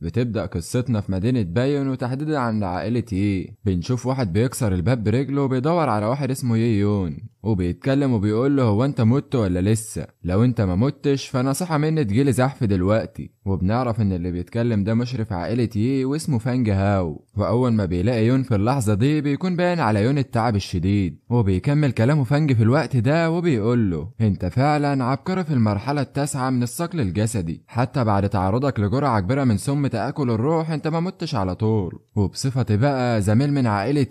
بتبدأ قصتنا في مدينة بايون وتحديدا عند عائلة بنشوف واحد بيكسر الباب برجله وبيدور على واحد اسمه يون، وبيتكلم وبيقول له هو انت مت ولا لسه؟ لو انت ما متش فنصيحة مني تجيلي زحف دلوقتي. وبنعرف ان اللي بيتكلم ده مشرف عائلة واسمه فانج هاو. واول ما بيلاقي يون في اللحظة دي بيكون باين على يون التعب الشديد، وبيكمل كلامه فانج في الوقت ده وبيقول له انت فعلا عبقري في المرحلة التاسعة من الصقل الجسدي، حتى بعد تعرضك لجرعة كبيرة من سم تآكل الروح انت ما متش على طول. وبصفتي بقى زميل من عائلة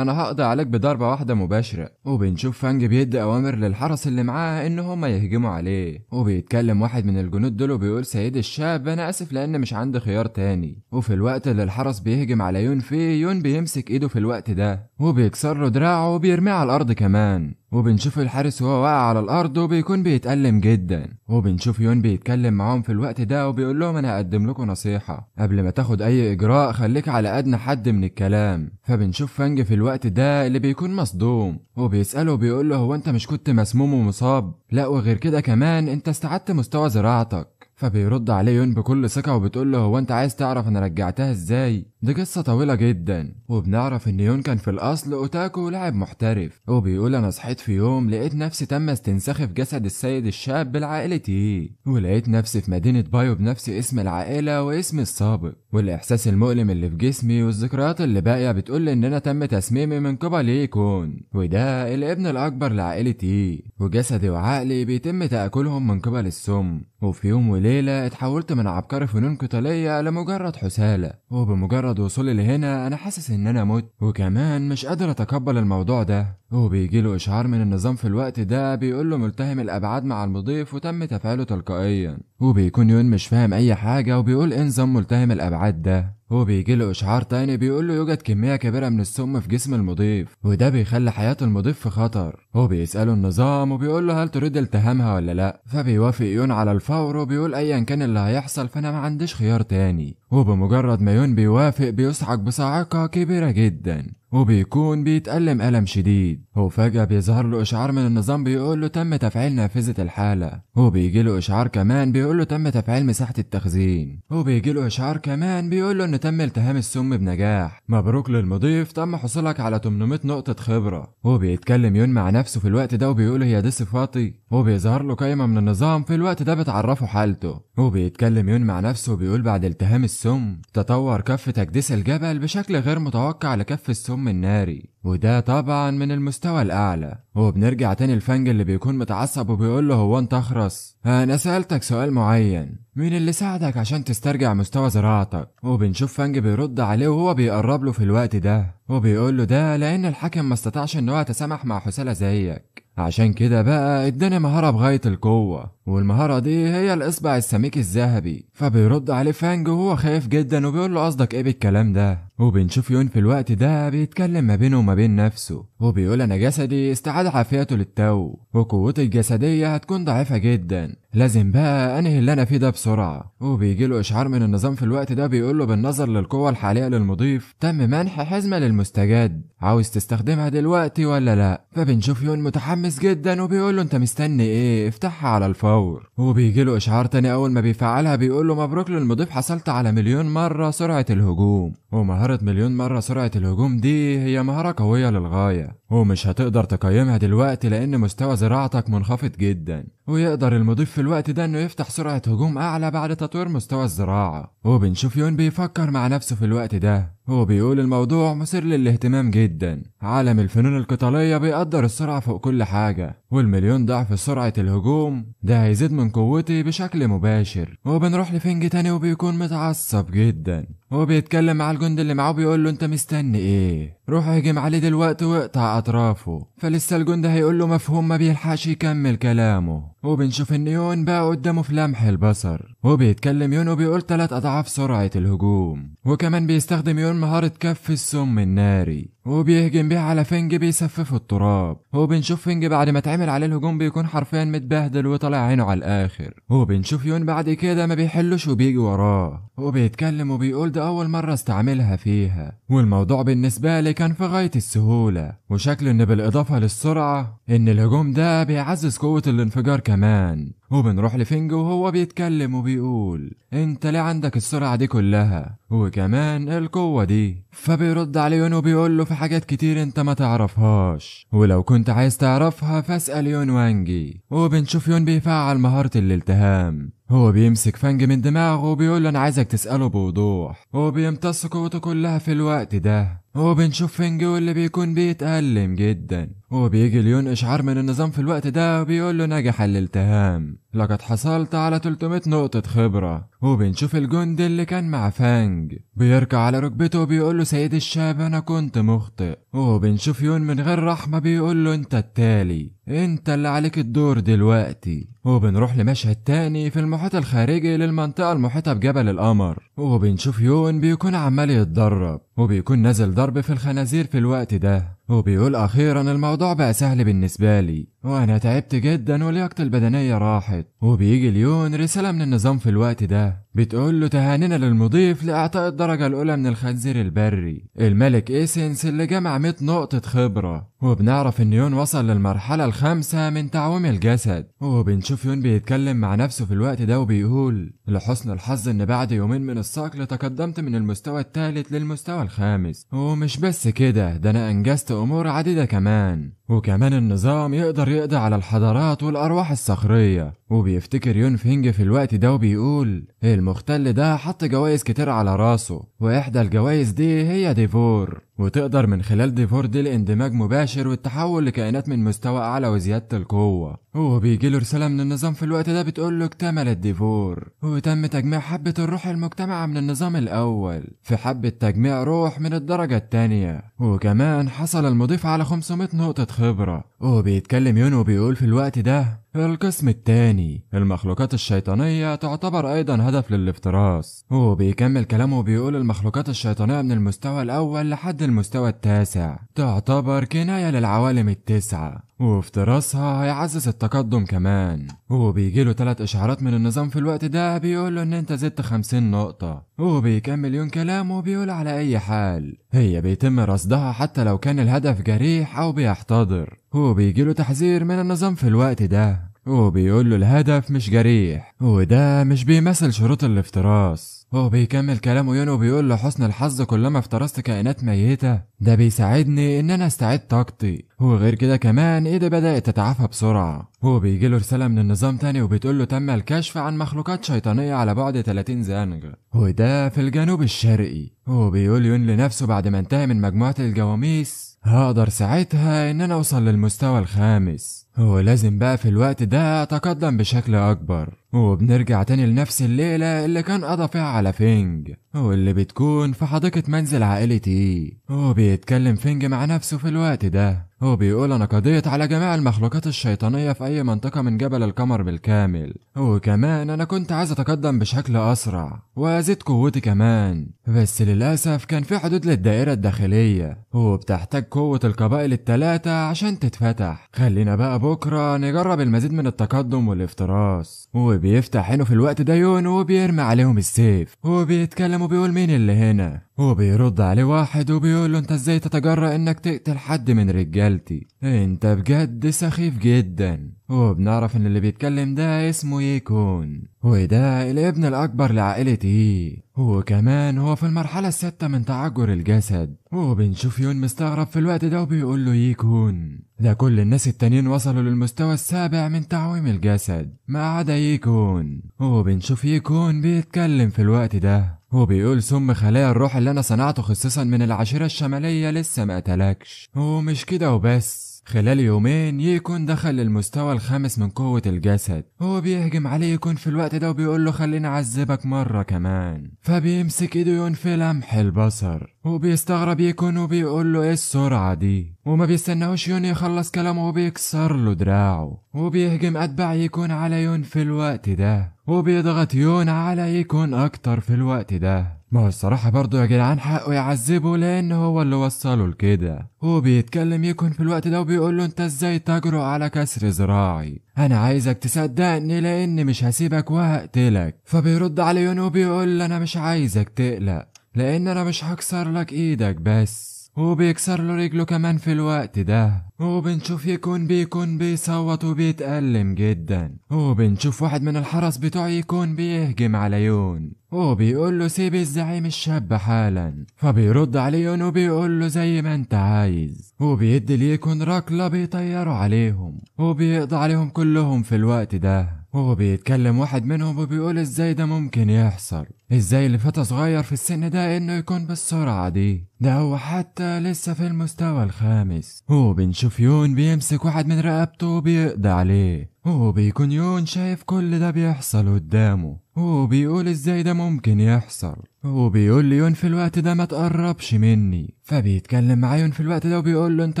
انا هقضي عليك بضربة واحدة مباشرة. وبنشوف فانج بيدي اوامر للحرس اللي معاه ان هم يهجموا عليه، وبيتكلم واحد من الجنود دول وبيقول سيد الشاب انا اسف لان مش عندي خيار تاني. وفي الوقت اللي الحرس بيهجم على يون فيه، يون بيمسك ايده في الوقت ده وبيكسر له دراعه وبيرميه على الارض كمان. وبنشوف الحارس وهو واقع على الارض وبيكون بيتألم جدا. وبنشوف يون بيتكلم معاهم في الوقت ده وبيقول لهم انا هقدم لكم نصيحة، قبل ما تاخد اي اجراء خليك على ادنى حد من الكلام. فبنشوف فانج في الوقت ده اللي بيكون مصدوم وبيسأله وبيقول له هو انت مش كنت مسموم ومصاب؟ لا وغير كده كمان انت استعدت مستوى زراعتك. فبيرد عليه يون بكل ثقة وبتقول له هو انت عايز تعرف انا رجعتها ازاي؟ دي قصة طويلة جدا. وبنعرف ان يون كان في الاصل اوتاكو ولاعب محترف، وبيقول انا صحيت في يوم لقيت نفسي تم استنساخي في جسد السيد الشاب بالعائلة ولقيت نفسي في مدينة بايو بنفس اسم العائلة واسمي السابق، والاحساس المؤلم اللي في جسمي والذكريات اللي باقية بتقول لي اننا تم تسميمي من قبل يكون، وده الابن الاكبر لعائلة وجسدي وعقلي بيتم تأكلهم من قبل السم. وفي يوم وليلة اتحولت من عبقري فنون قتالية لمجرد حسالة، وبمجرد وصولي لهنا انا حاسس ان انا مت، وكمان مش قادر اتقبل الموضوع ده. وبيجيله اشعار من النظام في الوقت ده بيقوله ملتهم الابعاد مع المضيف وتم تفعيله تلقائيا. وبيكون يون مش فاهم اي حاجة وبيقول ايه نظام ملتهم الابعاد ده. وبيجيله اشعار تاني بيقوله يوجد كمية كبيرة من السم في جسم المضيف وده بيخلي حياة المضيف في خطر. هو بيسأله النظام وبيقوله هل تريد التهامها ولا لا؟ فبيوافق يون على الفور وبيقول ايا كان اللي هيحصل فانا ما عنديش خيار تاني. وبمجرد ما يون بيوافق بيصعق بصاعقة كبيرة جدا وبيكون بيتألم ألم شديد. وفجأة بيظهر له إشعار من النظام بيقول له تم تفعيل نافذة الحالة. وبيجي له إشعار كمان بيقول له تم تفعيل مساحة التخزين. وبيجي له إشعار كمان بيقول له إن تم التهام السم بنجاح، مبروك للمضيف تم حصولك على 800 نقطة خبرة. وبيتكلم يون مع نفسه في الوقت ده وبيقول هي دي صفاتي. وبيظهر له قائمة من النظام في الوقت ده بتعرفه حالته. وبيتكلم يون مع نفسه وبيقول بعد التهام السم تطور كف تكديس الجبل بشكل غير متوقع لكف السم الناري، وده طبعا من المستوى الاعلى. وبنرجع تاني لفانج اللي بيكون متعصب وبيقول له هو انت اخرس؟ انا سألتك سؤال معين، مين اللي ساعدك عشان تسترجع مستوى زراعتك؟ وبنشوف فانج بيرد عليه وهو بيقرب له في الوقت ده وبيقول له ده لان الحاكم ما استطاعش ان هو يتسامح مع حسالة زيك، عشان كده بقى اداني مهارة بغاية القوة، والمهارة دي هي الاصبع السميك الذهبي. فبيرد عليه فانج وهو خايف جدا وبيقول له قصدك ايه بالكلام ده؟ وبنشوف يون في الوقت ده بيتكلم ما بينه وما بين نفسه وبيقول انا جسدي استعاد عافيته للتو وقوتي الجسدية هتكون ضعيفة جدا، لازم بقى انهي اللي انا فيه ده بسرعة. وبيجيله اشعار من النظام في الوقت ده بيقول له بالنظر للقوة الحالية للمضيف تم منح حزمة للمستجد، عاوز تستخدمها دلوقتي ولا لا؟ فبنشوف يون متحمس جدا وبيقول له انت مستني ايه؟ افتحها على الفور. وبيجيله اشعار تاني اول ما بيفعلها بيقول له مبروك للمضيف حصلت على 1,000,000 مرة سرعة الهجوم. ومهارة 1,000,000 مرة سرعة الهجوم دي هي مهارة قوية للغاية ومش هتقدر تقيمها دلوقتي لان مستوى زراعتك منخفض جدا، ويقدر المضيف في الوقت ده انه يفتح سرعة هجوم اعلى بعد تطوير مستوى الزراعة. وبنشوف يون بيفكر مع نفسه في الوقت ده وبيقول الموضوع مثير للاهتمام جدا، عالم الفنون القتالية بيقدر السرعة فوق كل حاجة، وال1,000,000 ضعف سرعة الهجوم ده هيزيد من قوتي بشكل مباشر. وبنروح لفينج تاني وبيكون متعصب جدا وبيتكلم مع الجندي اللي معاه بيقول له انت مستني ايه؟ روح اهجم عليه دلوقتي واقطع اطرافه. فلسه الجندي هيقول له مفهوم، ما بيلحقش يكمل كلامه. وبنشوف ان يون بقى قدامه في لمح البصر وبيتكلم يون وبيقول 3 اضعاف سرعة الهجوم. وكمان بيستخدم يون مهارة كف السم الناري وبيهجم بيها على فينج بيسففه التراب. وبنشوف فينج بعد ما اتعمل عليه الهجوم بيكون حرفيا متبهدل وطلع عينه على الاخر. وبنشوف يون بعد كده ما بيحلوش وبيجي وراه وبيتكلم وبيقول ده اول مرة استعملها فيها، والموضوع بالنسبة لي كان في غاية السهولة، وشكل ان بالاضافة للسرعة ان الهجوم ده بيعزز قوة الانفجار كمان. وبنروح لفينج وهو بيتكلم وبيقول انت ليه عندك السرعة دي كلها وكمان القوة دي؟ فبيرد عليه يون وبيقول له في حاجات كتير انت ما تعرفهاش، ولو كنت عايز تعرفها فاسأل يون وانجي. وبنشوف يون بيفعل مهارة الالتهام، هو بيمسك فانج من دماغه وبيقول له انا عايزك تسأله بوضوح، وبيمتص قوته كلها في الوقت ده. وبنشوف فينج واللي بيكون بيتألم جدا، وبيجي ليون اشعار من النظام في الوقت ده وبيقول له نجح الالتهام، لقد حصلت على 300 نقطة خبرة. وبنشوف الجندي اللي كان مع فانج بيركع على ركبته وبيقول له سيد الشاب انا كنت مخطئ. وبنشوف يون من غير رحمة بيقول له انت التالي، انت اللي عليك الدور دلوقتي. وبنروح لمشهد تاني في المحيط الخارجي للمنطقة المحيطة بجبل القمر، وبنشوف يون بيكون عمال يتدرب وبيكون نازل ضرب في الخنازير في الوقت ده، وبيقول اخيرا الموضوع بقى سهل بالنسبة لي وانا تعبت جدا ولياقتي البدنية راحت. وبيجي ليون رسالة من النظام في الوقت ده بتقول له تهانينا للمضيف لاعطاء الدرجة الاولى من الخنزير البري الملك ايسنس اللي جمع 100 نقطة خبرة. وبنعرف ان يون وصل للمرحلة الخامسة من تعويم الجسد. وبنشوف يون بيتكلم مع نفسه في الوقت ده وبيقول لحسن الحظ ان بعد يومين من الصقل تقدمت من المستوى الثالث للمستوى الخامس، ومش بس كده ده انا انجزت امور عديدة كمان، وكمان النظام يقدر يقضي على الحضارات والارواح الصخرية. وبيفتكر يون فينج في الوقت ده وبيقول المختل ده حط جوائز كتير على راسه، واحدى الجوائز دي هي ديفور، وتقدر من خلال ديفور دي الاندماج مباشر والتحول لكائنات من مستوى اعلى وزيادة القوة. وبيجي له رسالة من النظام في الوقت ده بتقول له اكتملت ديفور وتم تجميع حبة الروح المجتمعة من النظام الاول في حبة تجميع روح من الدرجة التانية، وكمان حصل المضيف على 500 نقطة خبرة. وبيتكلم يون وبيقول في الوقت ده القسم الثاني المخلوقات الشيطانية تعتبر ايضا هدف للافتراس. وبيكمل كلامه وبيقول المخلوقات الشيطانية من المستوى الاول لحد المستوى التاسع تعتبر كناية للعوالم التسعة، وافتراسها هيعزز التقدم كمان. وبيجيله 3 اشعارات من النظام في الوقت ده بيقوله ان انت زدت 50 نقطة. وبيكمل يون كلامه وبيقول على اي حال هي بيتم رصدها حتى لو كان الهدف جريح او بيحتضر. وبيجيله تحذير من النظام في الوقت ده وبيقول له الهدف مش جريح وده مش بيمثل شروط الافتراس. وبيكمل كلامه يون وبيقول له حسن الحظ كلما افترست كائنات ميتة ده بيساعدني ان انا استعيد طاقتي، وغير كده كمان ايدي بدأت تتعافى بسرعة. وبيجي له رسالة من النظام تاني وبتقول له تم الكشف عن مخلوقات شيطانية على بعد 30 زنغ وده في الجنوب الشرقي. وبيقول يون لنفسه بعد ما انتهى من مجموعة الجواميس هقدر ساعتها ان انا اوصل للمستوى الخامس، هو لازم بقى في الوقت ده اتقدم بشكل اكبر. وبنرجع تاني لنفس الليلة اللي كان قضى فيها على فينج واللي بتكون في حديقة منزل عائلة تي. وبيتكلم فينج مع نفسه في الوقت ده وبيقول انا قضيت على جميع المخلوقات الشيطانية في اي منطقة من جبل القمر بالكامل، وكمان انا كنت عايز اتقدم بشكل اسرع وازيد قوتي كمان، بس للأسف كان في حدود للدائرة الداخلية وبتحتاج قوة القبائل الثلاثة عشان تتفتح. خلينا بقى بكرة نجرب المزيد من التقدم والافتراس. وبيفتح عينه في الوقت ده يون وبيرمي عليهم السيف وبيتكلم وبيقول مين اللي هنا؟ وبيرد عليه واحد وبيقول له انت ازاي تتجرأ انك تقتل حد من رجالتي؟ انت بجد سخيف جدا. وبنعرف ان اللي بيتكلم ده اسمه يكون وده الابن الاكبر لعائلة ايه، وكمان هو في المرحلة السادسة من تعجر الجسد. وبنشوف يون مستغرب في الوقت ده وبيقول له يكون ده كل الناس التانيين وصلوا للمستوى السابع من تعويم الجسد ما عدا يكون. وبنشوف يكون بيتكلم في الوقت ده وبيقول سم خلايا الروح اللي انا صنعته خصيصا من العشيرة الشمالية لسه ما قتلكش، ومش كده وبس خلال يومين يكون دخل للمستوى الخامس من قوة الجسد. هو بيهجم عليه يكون في الوقت ده وبيقول له خليني اعذبك مرة كمان، فبيمسك ايده يون في لمح البصر وبيستغرب يكون وبيقول له ايه السرعة دي، وما بيستناهوش يون يخلص كلامه وبيكسر له دراعه. وبيهجم اتباع يكون على يون في الوقت ده وبيضغط يون على يكون اكتر في الوقت ده. ما هو الصراحة برضو يا جدعان حقه يعذبه لان هو اللي وصله لكده. وبيتكلم يكون في الوقت ده وبيقول له انت ازاي تجرؤ على كسر ذراعي؟ انا عايزك تصدقني لاني مش هسيبك وهقتلك. فبيرد على يون وبيقول له انا مش عايزك تقلق لان انا مش هكسر لك ايدك بس. وبيكسر له رجله كمان في الوقت ده. وبنشوف بيكون بيصوت وبيتألم جدا. وبنشوف واحد من الحرس بتوعه يكون بيهجم على يون وبيقول له سيب الزعيم الشاب حالا. فبيرد عليه يون وبيقول له زي ما انت عايز، وبيدي ليكون ركلة بيطيروا عليهم وبيقضي عليهم كلهم في الوقت ده. وبيتكلم واحد منهم وبيقول ازاي ده ممكن يحصل، ازاي لفتى صغير في السن ده انه يكون بالسرعة دي، ده هو حتى لسه في المستوى الخامس. وبنشوف يون بيمسك واحد من رقبته وبيقضي عليه، وبيكون يون شايف كل ده بيحصل قدامه وبيقول ازاي ده ممكن يحصل. وبيقول ليون في الوقت ده ما تقربش مني. فبيتكلم مع يون في الوقت ده وبيقول له انت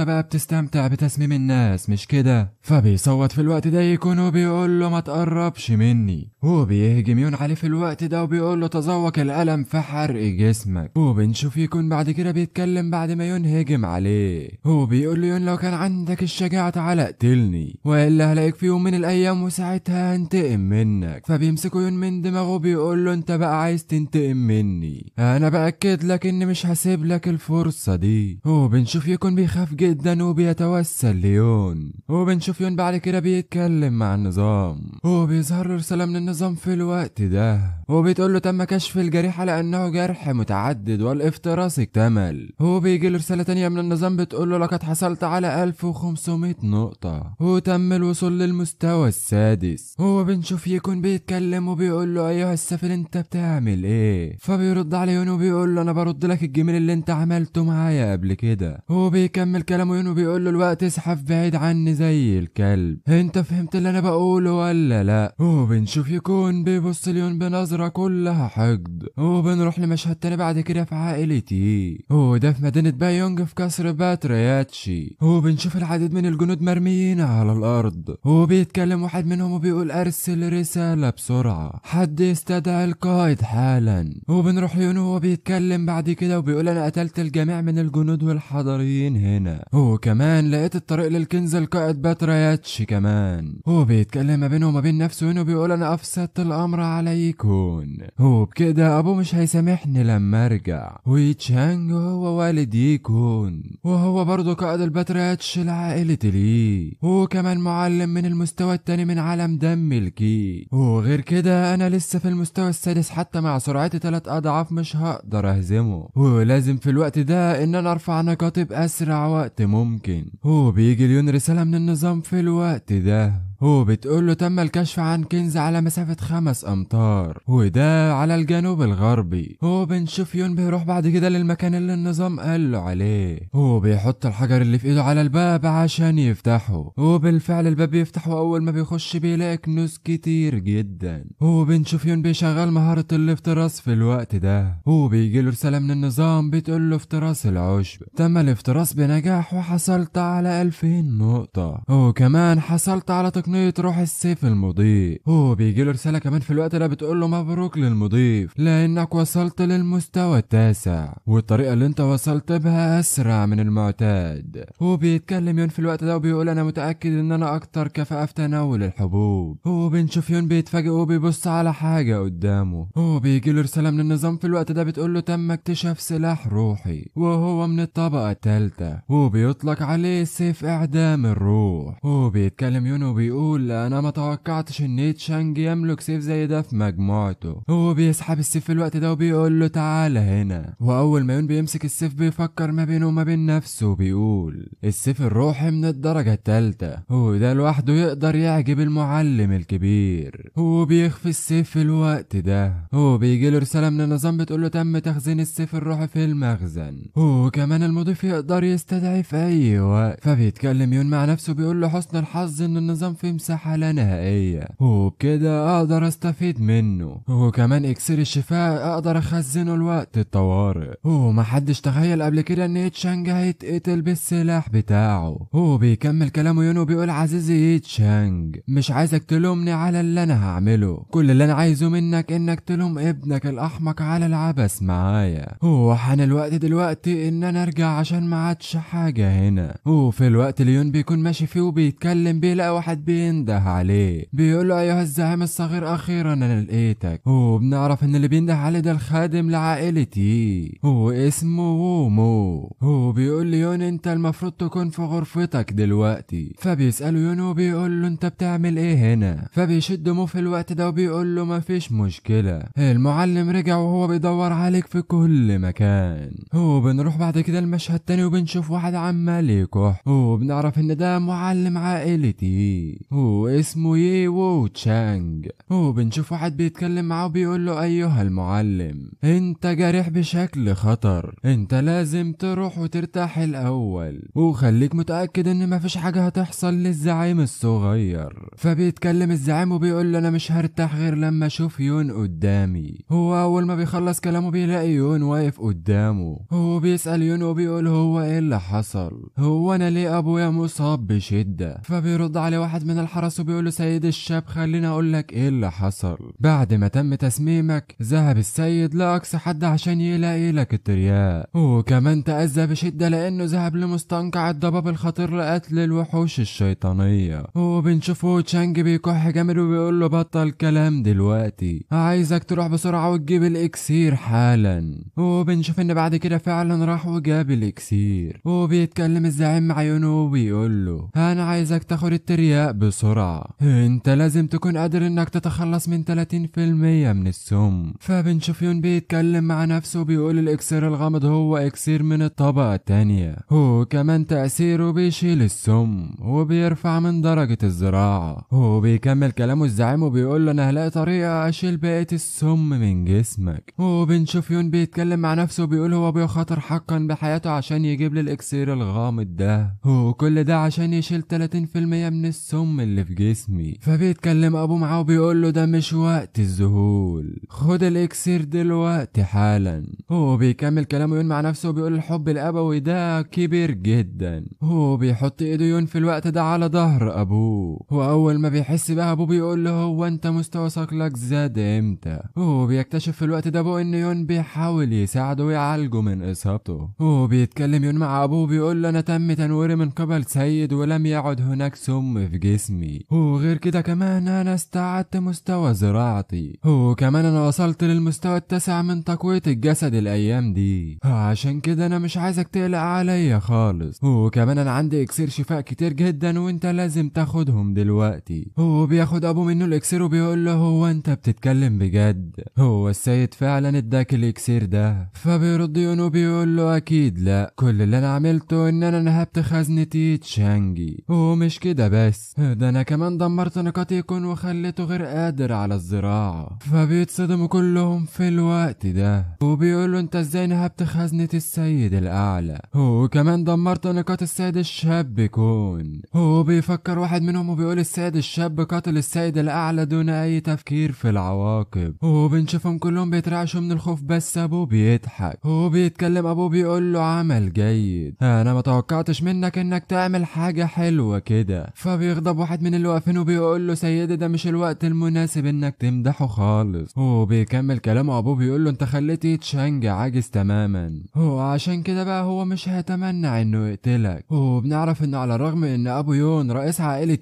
بقى بتستمتع بتسميم الناس مش كده؟ فبيصوت في الوقت ده يكون وبيقول له ما تقربش مني. وبيهجم يون عليه في الوقت ده وبيقول له تذوق الألم في حرق جسمك. وبنشوف يكون بعد كده بيتكلم بعد ما يون هجم عليه وبيقول له يون لو كان عندك الشجاعة تعالى اقتلني والا هلاقيك في يوم من الايام وساعتها هنتقم منك. فبيمسكوا يون من دماغه وبيقول له انت بقى عايز تنتقم مني، انا باكد لك اني مش هسيب لك الفرصة دي. وبنشوف يكون بيخاف جدا وبيتوسل ليون. وبنشوف يون بعد كده بيتكلم مع النظام وبيظهر رسالة من النظام في الوقت ده وبتقول له تم كشف الجريح على انه جرح متعدد والافتراس اكتمل. وبيجي له رسالة تانية من النظام بتقول له لقد حصلت على 1500 نقطة وتم الوصول للمستوى السادس. وبنشوف يكون بيتكلم وبيقول له ايها السفل انت بتعمل ايه؟ فبيرد عليه يون وبيقول له انا برد لك الجميل اللي انت عملته معايا قبل كده. وبيكمل كلامه يون وبيقول له الوقت اسحف بعيد عني زي الكلب، انت فهمت اللي انا بقوله ولا لا؟ وبنشوف يكون بيبص ليون بنظرة كلها حقد. وبنروح لمشهد تاني بعد كده في عائلتي وده في مدينة بايونج في قصر باترياتشي. وبنشوف العديد من الجنود مرميين على الارض وبيتكلم واحد منهم وبيقول ارسل رسالة بسرعة، حد يستدعي القائد حالا. وبنروح ليون وهو بيتكلم بعد كده وبيقول انا قتلت الجميع من الجنود والحضريين هنا، وكمان لقيت الطريق للكنز القائد باترياتشي كمان. وبيتكلم ما بينه وما بين نفسه هنا وبيقول انا افسدت الامر على يكون وبكده ابوه مش هيسامحني لما ارجع. ويتشانج هو والد يكون وهو برضه قائد الباترياتش لعائلة ليه وكمان معلم من المستوى التاني من عالم دم الكي. وغير كده انا لسه في المستوى السادس حتى مع سرعتي 3 اضعاف مش هقدر اهزمه، ولازم في الوقت ده ان انا ارفع نقاطي باسرع وقت ممكن. وبيجي ليون رسالة من النظام في الوقت ده وبتقول له تم الكشف عن كنز على مسافة 5 أمتار وده على الجنوب الغربي. وبنشوف يون بيروح بعد كده للمكان اللي النظام قال له عليه وبيحط الحجر اللي في ايده على الباب عشان يفتحه. وبالفعل الباب يفتح واول ما بيخش بيلاقي كنوز كتير جدا. وبنشوف يون بيشغل مهارة الافتراس في الوقت ده وبيجي له رسالة من النظام بتقول له افتراس العشب تم الافتراس بنجاح وحصلت على 2000 نقطة وكمان حصلت على تقنية روح السيف المضيء. وبيجي له رسالة كمان في الوقت ده بتقول له مبروك للمضيف لانك وصلت للمستوى التاسع والطريقة اللي انت وصلت بها اسرع من المعتاد. وبيتكلم يون في الوقت ده وبيقول انا متأكد ان انا اكتر كفاءة في تناول الحبوب. وبنشوف يون بيتفاجئ وبيبص على حاجة قدامه وبيجي له رسالة من النظام في الوقت ده بتقول له تم اكتشاف سلاح روحي وهو من الطبقة الثالثة وبيطلق عليه سيف اعدام الروح. وبيتكلم يون وبيقول انا ما توقعتش ان يتشانج يملك سيف زي ده في مجموعته. وبيسحب السيف في الوقت ده وبيقول له تعالى هنا. واول ما يون بيمسك السيف بيفكر ما بينه وما بين نفسه وبيقول السيف الروحي من الدرجة الثالثة وده لوحده يقدر يعجب المعلم الكبير. وبيخفي السيف في الوقت ده وبيجي له رسالة من النظام بتقول له تم تخزين السيف الروحي في المخزن وكمان المضيف يقدر يستدعي في اي وقت. فبيتكلم يون مع نفسه بيقول له حسن الحظ ان النظام في مساحة لا نهائية وبكده اقدر استفيد منه وكمان اكسير الشفاء اقدر اخزنه لوقت الطوارئ. ومحدش تخيل قبل كده ان يتشانج هيتقتل بالسلاح بتاعه. وبيكمل كلامه يون وبيقول عزيزي يتشانج مش عايزك تلومني على اللي انا هعمله، كل اللي انا عايزه منك انك تلوم ابنك الاحمق على العبث معايا. وحان الوقت دلوقتي ان انا ارجع عشان ما عادش حاجة هنا. وفي الوقت ليون بيكون ماشي فيه وبيتكلم بيلاقي واحد بينده عليه بيقول له ايها الزعيم الصغير اخيرا انا لقيتك. وبنعرف ان اللي بينده عليه ده الخادم لعائلتي واسمه وومو. وبيقول لي يون انت المفروض تكون في غرفتك دلوقتي. فبيسأله يون وبيقول له انت بتعمل ايه هنا؟ فبيشد مو في الوقت ده وبيقول له مفيش مشكلة، المعلم رجع وهو بيدور عليك في كل مكان. وبنروح بعد كده المشهد تاني وبنشوف واحد عمال يكح وبنعرف ان ده معلم عائلتي واسمه ييوو تشانج. وبنشوف واحد بيتكلم معاه وبيقول له ايها المعلم انت جارح بشكل خطر، انت لازم تروح وترتاح الاول وخليك متأكد ان مفيش حاجة هتحصل للزعيم الصغير. فبيتكلم الزعيم وبيقول له انا مش هرتاح غير لما اشوف يون قدامي. هو اول ما بيخلص كلامه بيلاقي يون واقف قدامه. هو بيسأل يون وبيقول هو ايه اللي حصل؟ هو انا ليه ابويا مصاب بشدة؟ فبيرد عليه واحد من الحرس وبيقول له سيد الشاب خليني اقول لك ايه اللي حصل. بعد ما تم تسميمك ذهب السيد لاقصى حد عشان يلاقي لك الترياق، وكمان تأذى بشدة لانه ذهب لمستنقع الضباب الخطير لقتل الوحوش الشيطانية. وبنشوفه تشانج بيكح جامد وبيقول له بطل كلام دلوقتي، عايزك تروح بسرعة وتجيب الاكسير حالا. وبنشوف ان بعد كده فعلا راح وجاب الاكسير. وبيتكلم الزعيم مع يونو وبيقول له انا عايزك تاخد الترياق بسرعة، انت لازم تكون قادر انك تتخلص من 30% من السم. فبنشوف يون بيتكلم مع نفسه وبيقول الاكسير الغامض هو اكسير من الطبقة التانية، وكمان تأثيره بيشيل السم وبيرفع من درجة الزراعة. وبيكمل كلامه الزعيم وبيقول له انا هلاقي طريقة اشيل بقية السم من جسمك. وبنشوف يون بيتكلم مع نفسه وبيقول هو بيخاطر حقا بحياته عشان يجيب لي الاكسير الغامض ده، وكل ده عشان يشيل 30% من السم اللي في جسمي. فبيتكلم ابوه معاه وبيقول له ده مش وقت الذهول، خد الاكسير دلوقتي حالا. هو بيكمل كلامه يون مع نفسه وبيقول الحب الابوي ده كبير جدا. هو بيحط ايده يون في الوقت ده على ظهر ابوه، واول ما بيحس بقى ابوه بيقول له هو انت مستوى صقلك زاد امتى؟ هو بيكتشف في الوقت ده ابوه ان يون بيحاول يساعده ويعالجه من اصابته. هو بيتكلم يون مع ابوه بيقول له انا تم تنويري من قبل سيد ولم يعد هناك سم في جسمي، وغير كده كمان انا استعدت مستوى زراعتي، وكمان انا وصلت للمستوى التاسع من تقوية الجسد الايام دي، عشان كده انا مش عايزك تقلق عليا خالص. وكمان انا عندي اكسير شفاء كتير جدا وانت لازم تاخدهم دلوقتي. هو بياخد ابوه منه الاكسير وبيقول له هو انت بتتكلم بجد؟ هو السيد فعلا اداك الاكسير ده؟ فبيرد يونو بيقول له اكيد لا، كل اللي انا عملته ان انا نهبت خزنتي تشانجي، ومش كده بس ده انا كمان دمرت نقاط يكون وخليته غير قادر على الزراعة. فبيتصدموا كلهم في الوقت ده وبيقولوا انت ازاي نهبت خزنة السيد الاعلى وكمان دمرت نقاط السيد الشاب كون؟ هو بيفكر واحد منهم وبيقول السيد الشاب قتل السيد الاعلى دون اي تفكير في العواقب. وبنشوفهم كلهم بيترعشوا من الخوف بس ابوه بيضحك. هو بيتكلم ابوه بيقول له عمل جيد، انا ما توقعتش منك انك تعمل حاجة حلوة كده. فبيغضب واحد من اللي واقفين وبيقول له سيدي ده مش الوقت المناسب انك تمدحه خالص. هو بيكمل كلامه ابوه بيقول له انت خليت تشانج عاجز تماما، هو عشان كده بقى هو مش هيتمنى انه يقتلك. وبنعرف انه على الرغم ان ابو يون رئيس عائلة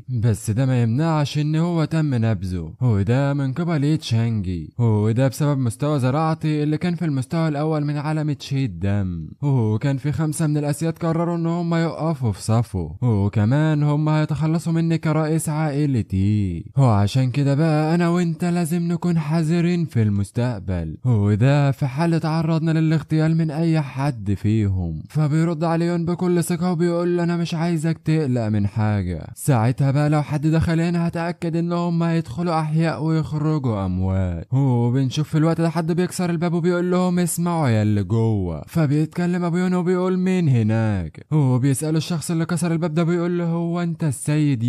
بس ده ما يمنعش ان هو تم نبذه وده من قبل تشانجي، وده بسبب مستوى زراعتي اللي كان في المستوى الاول من عالم تشيد دم. وكان في 5 من الاسياد قرروا ان هم يقفوا في صفه، وكمان هم هيتخلصوا مني كرئيس عائلتي. وعشان كده بقى انا وانت لازم نكون حذرين في المستقبل، وده في حال تعرضنا للاغتيال من اي حد فيهم. فبيرد عليهم بكل ثقة وبيقول له انا مش عايزك تقلق من حاجة، ساعتها بقى لو حد دخل هنا هتأكد ان هم هيدخلوا احياء ويخرجوا اموات. وبنشوف في الوقت ده حد بيكسر الباب وبيقول لهم اسمعوا يا اللي جوه. فبيتكلم ابو يون وبيقول مين هناك؟ وبيسأله الشخص اللي كسر الباب ده بيقول له هو انت السيد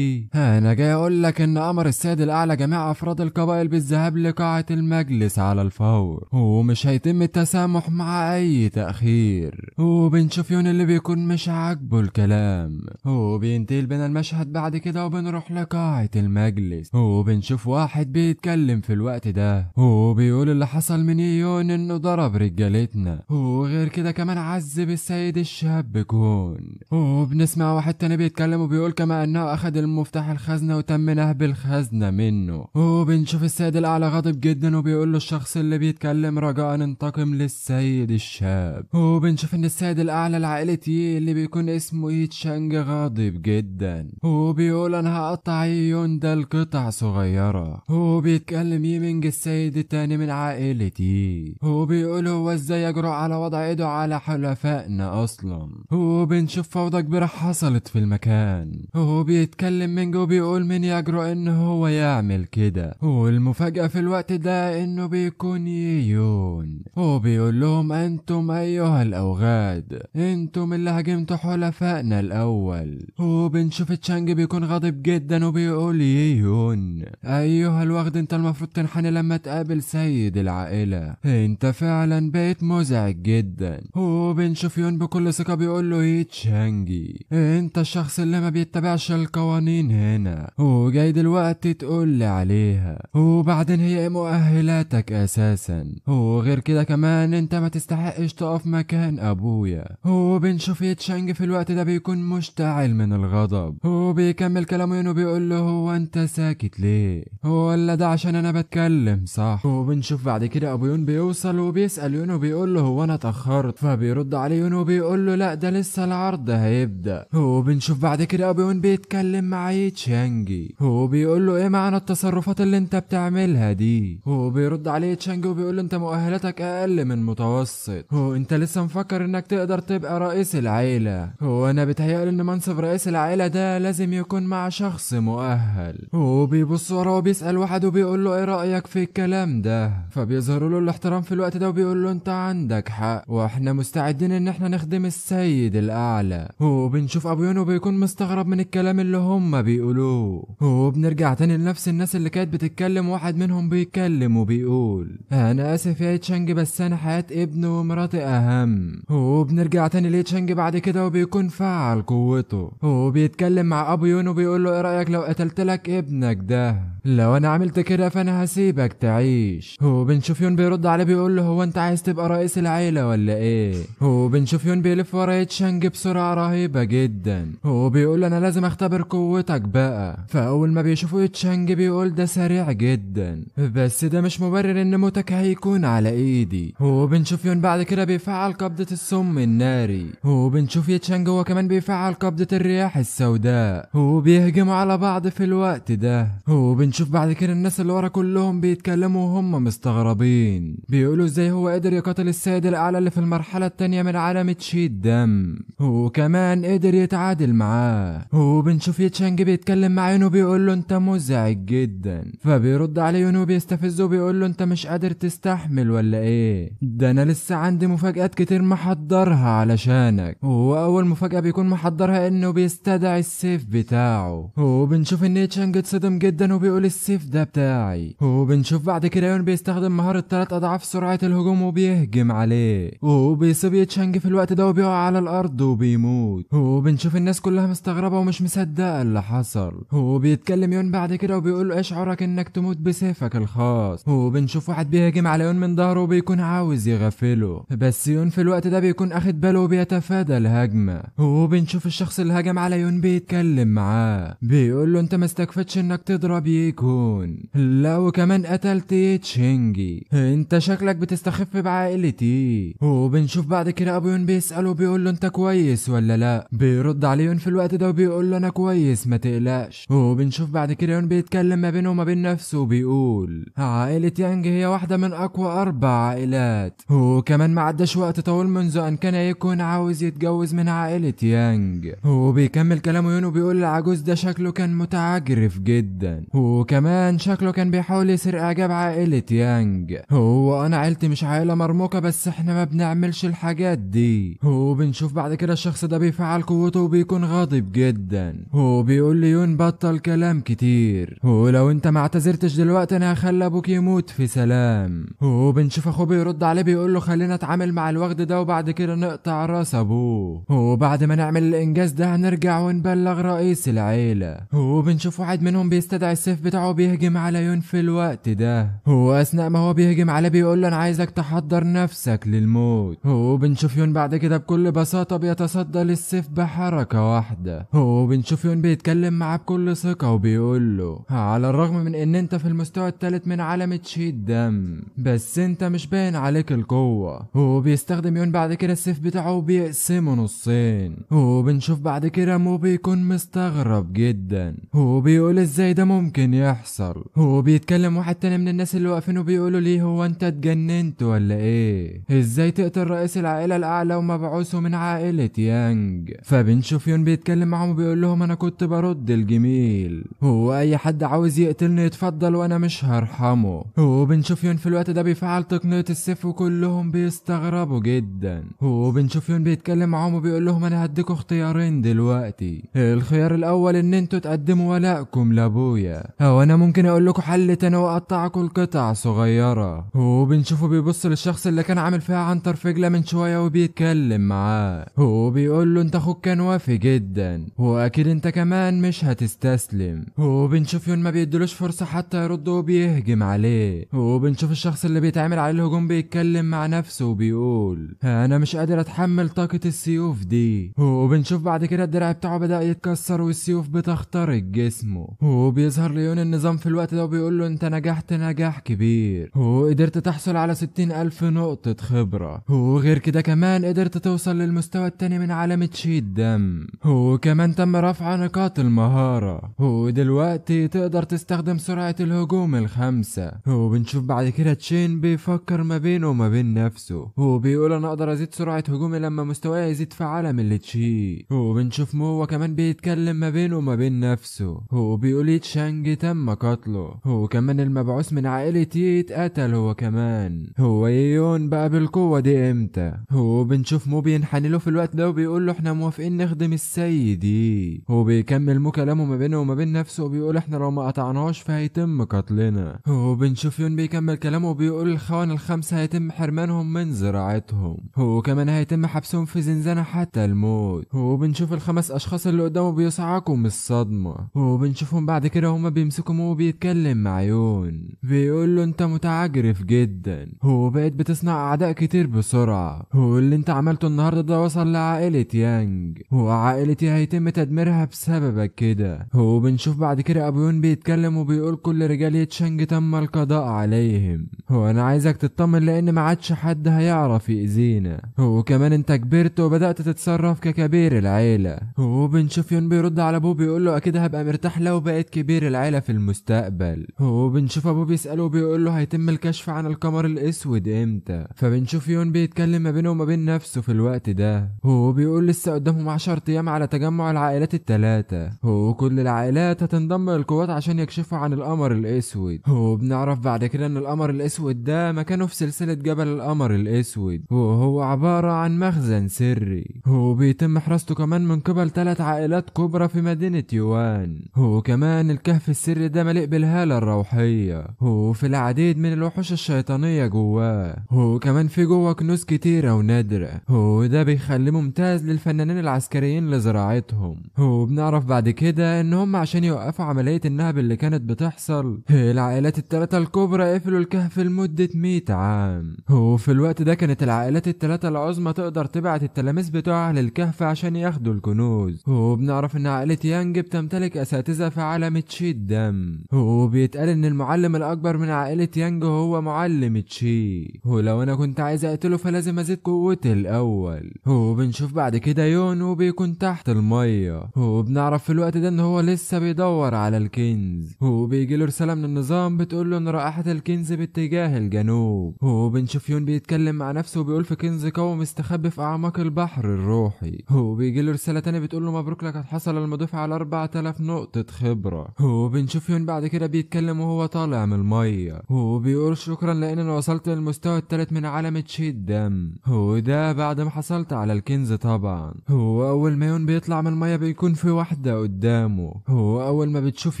انا جاي اقول لك ان امر السيد الاعلى جميع افراد القبائل بالذهاب لقاعة المجلس على الفور، ومش هيتم التسامح مع اي تأخير. وبنشوف يون اللي بيكون مش عاجبه الكلام. وبينتهي بنا المشهد بعد كده وبنروح لقاعة المجلس. وبنشوف واحد بيتكلم في الوقت ده وبيقول اللي حصل من يون انه ضرب رجالتنا، وغير كده كمان عذب السيد الشاب كون. وبنسمع واحد تاني بيتكلم وبيقول كما انه واخد المفتاح الخزنة وتم نهب الخزنة منه. وبنشوف السيد الاعلى غاضب جدا وبيقول له الشخص اللي بيتكلم رجاء انتقم للسيد الشاب. وبنشوف ان السيد الاعلى لعائلة يي اللي بيكون اسمه يي تشانج غاضب جدا وبيقول انا هقطع يون ده لقطع صغيرة. وبيتكلم ييمينج السيد التاني من عائلة يي وبيقول هو ازاي يجرؤ على وضع ايده على حلفائنا اصلا. وبنشوف فوضى كبيرة حصلت في المكان وبيتكلم مينج وبيقول مين يجرؤ ان هو يعمل كده. والمفاجأة في الوقت ده انه بيكون يون وبيقول لهم انتم ايها الاوغاد انتم اللي هاجمتوا حلفائنا الاول. وبنشوف تشانج بيكون غاضب جدا وبيقول يون ايها الوغد انت المفروض تنحني لما تقابل سيد العائلة، انت فعلا بقيت مزعج جدا. وبنشوف يون بكل ثقة بيقول له يي تشانجي انت الشخص اللي ما بيتبعش القوانين هنا وجاي دلوقتي تقول لي عليها، وبعدين هي ايه مؤهلاتك اساسا، وغير كده كمان انت ما تستحقش تقف مكان ابويا. وبنشوف يي تشانج في الوقت ده بيكون مشتعل من الغضب وبيكمل كلامه يون وبيقول له هو انت ساكت ليه ولا ده عشان انا بتكلم صح. وبنشوف بعد كده ابو يون بيوصل وبيسأل يون وبيقول له هو انا اتأخرت، فبيرد عليه يون وبيقول له لا ده لسه العرض هيبدأ. وبنشوف بعد كده ابو يون بيتكلم مع يي تشانجي وبيقول له ايه معنى التصرفات اللي انت بتعملها دي. وبيرد عليه تشانجي وبيقول له انت مؤهلاتك اقل من متوسط وانت لسه مفكر انك تقدر تبقى رئيس العيلة، وانا بتهيألي ان منصب رئيس العيلة ده لازم يكون مع شخص مؤهل. وبيبص وراه وبيسأل واحد وبيقول له ايه رأيك في الكلام ده، فبيظهروا له الاحترام في الوقت ده وبيقول له انت عندك حق واحنا مستعدين ان احنا نخدم السيد الاعلى. وبنشوف ابو يون وبيكون مستغرب من الكلام اللي هم بيقولوه. وبنرجع تاني لنفس الناس اللي كانت بتتكلم، واحد منهم بيتكلم وبيقول انا اسف يا تشانج بس انا حياة ابني ومراتي اهم. وبنرجع تاني لتشانج بعد كده وبيكون فعل قوته وبيتكلم مع ابو يون وبيقول له ايه رايك لو قتلت لك ابنك ده، لو انا عملت كده فانا هسيبك تعيش. وبنشوف يون بيرد عليه بيقول له هو انت عايز تبقى رئيس العيله ولا ايه. وبنشوف يون بيلف ورا تشانج بسرعه رهيبه جدا وبيقول له انا لازم اختبر قوتك بقى. فاول ما بيشوفوا تشانج بيقول ده سريع جدا بس ده مش مبرر ان موتك هيكون على ايدي. وبنشوف يون بعد كده بيفعل قبضه السم الناري. وبنشوف تشانج هو كمان بيفعل قبضه الرياح السوداء وبيهجموا على بعض في الوقت ده. وبنشوف بعد كده الناس اللي ورا كلهم بيتكلموا وهم مستغربين بيقولوا ازاي هو قدر يقاتل السيد الاعلى اللي في المرحله التانية من عالم تشيد دم وكمان قدر يتعادل معاه. وبنشوف تشانج بيتكلم مع يون وبيقول له انت مزعج جدا، فبيرد عليه يون وبيستفزه وبيقول له انت مش قادر تستحمل ولا ايه، ده انا لسه عندي مفاجآت كتير محضرها علشانك. واول مفاجأة بيكون محضرها انه بيستدعي السيف بتاعه. وبنشوف ان تشانج اتصدم جدا وبيقول السيف ده بتاعي. وبنشوف بعد كده يون بيستخدم مهارة 3 اضعاف سرعة الهجوم وبيهجم عليه وبيصيب تشانج في الوقت ده وبيقع على الارض وبيموت. وبنشوف الناس كلها مستغربة ومش مصدقة اللي حصل. وبيتكلم يون بعد كده وبيقول له ايه شعورك انك تموت بسيفك الخاص. وبنشوف واحد بيهجم على يون من ظهره وبيكون عاوز يغفله بس يون في الوقت ده بيكون اخد باله وبيتفادى الهجمة. وبنشوف الشخص اللي هجم على يون بيتكلم معاه بيقول له انت ما استكفتش انك تضرب يكون لا وكمان قتلت تشينجي، انت شكلك بتستخف بعائلتي. وبنشوف بعد كده ابو يون بيسأله وبيقول له انت كويس ولا لا، بيرد عليه يون في الوقت ده وبيقول له انا كويس ما تقلقش. وبنشوف بعد كده يون بيتكلم ما بينه وما بين نفسه وبيقول عائلة يانج هي واحدة من اقوى 4 عائلات، وكمان ما عداش وقت طويل منذ ان كان يكون عاوز يتجوز من عائلة يانج. وبيكمل كلامه يون وبيقول العجوز ده شكله كان متعجرف جدا وكمان شكله كان بيحاول يسرق اعجاب عائلة يانج. هو انا عيلتي مش عائلة مرموقة بس احنا ما بنعملش الحاجات دي. وبنشوف بعد كده الشخص ده بيفعل قوته وبيكون غاضب جدا وبيقول لي يون بطل كلام كتير ولو انت ما اعتذرتش دلوقتي انا هخلي ابوك يموت في سلام. وبنشوف اخوه بيرد عليه بيقول له خلينا نتعامل مع الوغد ده وبعد كده نقطع راس ابوه، وبعد ما نعمل الانجاز ده هنرجع ونبلغ رئيس العيلة. وبنشوف واحد منهم بيستدعي السيف بتاعه بيهجم على يون في الوقت ده. واثناء ما هو بيهجم عليه بيقول له انا عايزك تحضر نفسك للموت. وبنشوف يون بعد كده بكل بساطة بيتصدى للسيف بحركة واحدة. وبنشوف يون بيتكلم معاه بكل ثقة وبيقول له على الرغم من ان انت في المستوى الثالث من عالم تشيد دم، بس انت مش باين عليك القوة. وبيستخدم يون بعد كده السيف بتاعه وبيقسمه نصين. وبنشوف بعد كده مو بيكون مستغرب جدا وبيقول ازاي ده ممكن يحصل. وبيتكلم واحد تاني من الناس اللي واقفين وبيقولوا ليه هو انت اتجننت ولا ايه؟ ازاي تقتل رئيس العائلة الاعلى ومبعوثه من عائلة يانج؟ فبنشوف يون بيتكلم معاهم وبيقول لهم انا كنت برد الجميل، هو اي حد عاوز يقتلني يتفضل وانا مش هرحمه. وبنشوف يون في الوقت ده بيفعل تقنية السيف وكلهم بيستغربوا جدا. وبنشوف يون بيتكلم معاهم وبيقول لهم انا هديكوا اختيارين دلوقتي. الخيار الاول ان انتوا تقدموا ولائكم لابويا، او انا ممكن اقول لكم حل تاني واقطعكم لقطع صغيرة. وبنشوفه بيبص للشخص اللي كان عامل فيها عنتر فجلة من شوية وبيتكلم معاه. وبيقول له انت اخوك كان وافي جدا واكيد انت كمان مش هتستسلم. وبنشوف يون ما بيدلوش فرصة حتى يرد وبيهجم عليه. وبنشوف الشخص اللي بيتعمل عليه الهجوم بيتكلم مع نفسه وبيقول انا مش قادر اتحمل طاقة السيوف دي. وبنشوف بعد كده الدرع بتاعه بدأ يتكسر والسيوف بتخترق جسمه. وبيظهر ليون النظام في الوقت ده وبيقول له انت نجحت نجاح كبير وقدرت تحصل على 60,000 نقطة خبرة، وغير كده كمان قدرت توصل للمستوى التاني من عالم تشيد دم، وكمان تم رفع نقاط المهارة ودلوقتي تقدر تستخدم سرعة الهجوم الخمسة. وبنشوف بعد كده تشين بيفكر ما بينه وما بين نفسه وبيقول انا اقدر ازيد سرعة هجومي لما مستواي يزيد في عالم التشي. وبنشوف مو هو كمان بيتكلم ما بينه وما بين نفسه وبيقول يتشانج تم قتله، وكمان المبعوث من عائلة يي اتقتل هو كمان. هو يون بقى بالقوة دي امتى؟ وبنشوف مو بينحني له في الوقت ده وبيقول له احنا موافقين نخدم السيد يي. وبيكمل مو كلامه ما بينه وما بين نفسه وبيقول احنا لو ما قطعناش فهيتم قتلنا. وبنشوف يون بيكمل كلامه وبيقول الخوان الخمسة هيتم حرمانهم من زراعتهم وكمان هيتم حبسهم في زنزانة حتى الموت. وبنشوف الخمس اشخاص اللي قدامه بيصعقوا من الصدمة. وبنشوفهم بعد كده هما بيمسكوا مو وبيتكلم مع يون بيقول له انت متعجرف جدا وبقيت بتصنع اعداء كتير بسرعة، واللي انت عملته النهارده ده وصل لعائلة يانج وعائلتي هيتم تدميرها بسببك كده. وبنشوف بعد كده ابو يون بيتكلم وبيقول كل رجال يتشانج تم القضاء عليهم، وانا عايزك تطمن لان ما عادش حد هيعرف يأذينا، وكمان انت كبرت وبدأت تتصرف ككبير العيلة. وبنشوف يون بيرد على ابوه بيقول له اكيد هبقى مرتاح لو بقيت كبير العيلة في المستقبل. وبنشوف ابوه بيسأله وبيقول له هيتم الكشف عن القمر الاسود امتى؟ فبنشوف يون بيتكلم ما بينه وما بين نفسه في الوقت ده وبيقول لسه قدامهم 10 ايام على تجمع العائلات الثلاثة وكل العائلات هتنضم للقوات عشان يكشفوا عن القمر الاسود. وبنعرف بعد كده ان القمر الاسود ده مكانه في سلسلة جبل القمر الاسود وهو عبارة عن مخزن سري وبيتم حراسته كمان من قبل 3 عائلات كبرى في مدينة يوان. وكمان الكهف السري ده مليء بالهالة الروحية وفي العديد من الوحوش الشيطانية جواه، وكمان في جوه كنوز كتيرة ونادرة وده بيخليه ممتاز للفنانين العسكريين لزراعتهم. وبنعرف بعد كده ان هم عشان يوقفوا عملية النهب اللي كانت بتحصل العائلات الثلاثة الكبرى قفلوا الكهف لمدة 100 عام. وفي الوقت ده كانت العائلات الثلاثة العظمى تقدر تبعت التلاميذ بتوعها للكهف عشان ياخدوا الكنوز. وبنعرف ان عائلة يانج بتمتلك اساتذة في عالم تشيد دم وبيتقال ان المعلم الاكبر من عائلة يانج هو معلم تشي، ولو انا كنت عايز اقتله فلازم ازيد قوتي الاول. وبنشوف بعد كده يون وبيكون تحت المية وبنعرف في الوقت ده ان هو لسه بيدور على الكنز وبيجي له رسالة من النظام بتقول له ان رائحة الكنز باتجاه الجنوب. وبنشوف يون بيتكلم مع نفسه وبيقول في كنز قوي مستخبي في اعماق البحر الروحي. وبيجي له رسالة تانية بتقول له مبروك لك حصل المضيف على 4000 نقطة خبرة. وبنشوف يون بعد كده بيتكلم وهو طالع من المية وبيقول شكرا لان انا وصلت للمستوى الثالث من عالم تشيد دم، وده بعد ما حصلت على الكنز طبعا. هو اول ما يون بيطلع من المية بيكون في واحدة قدامه، هو اول ما بتشوف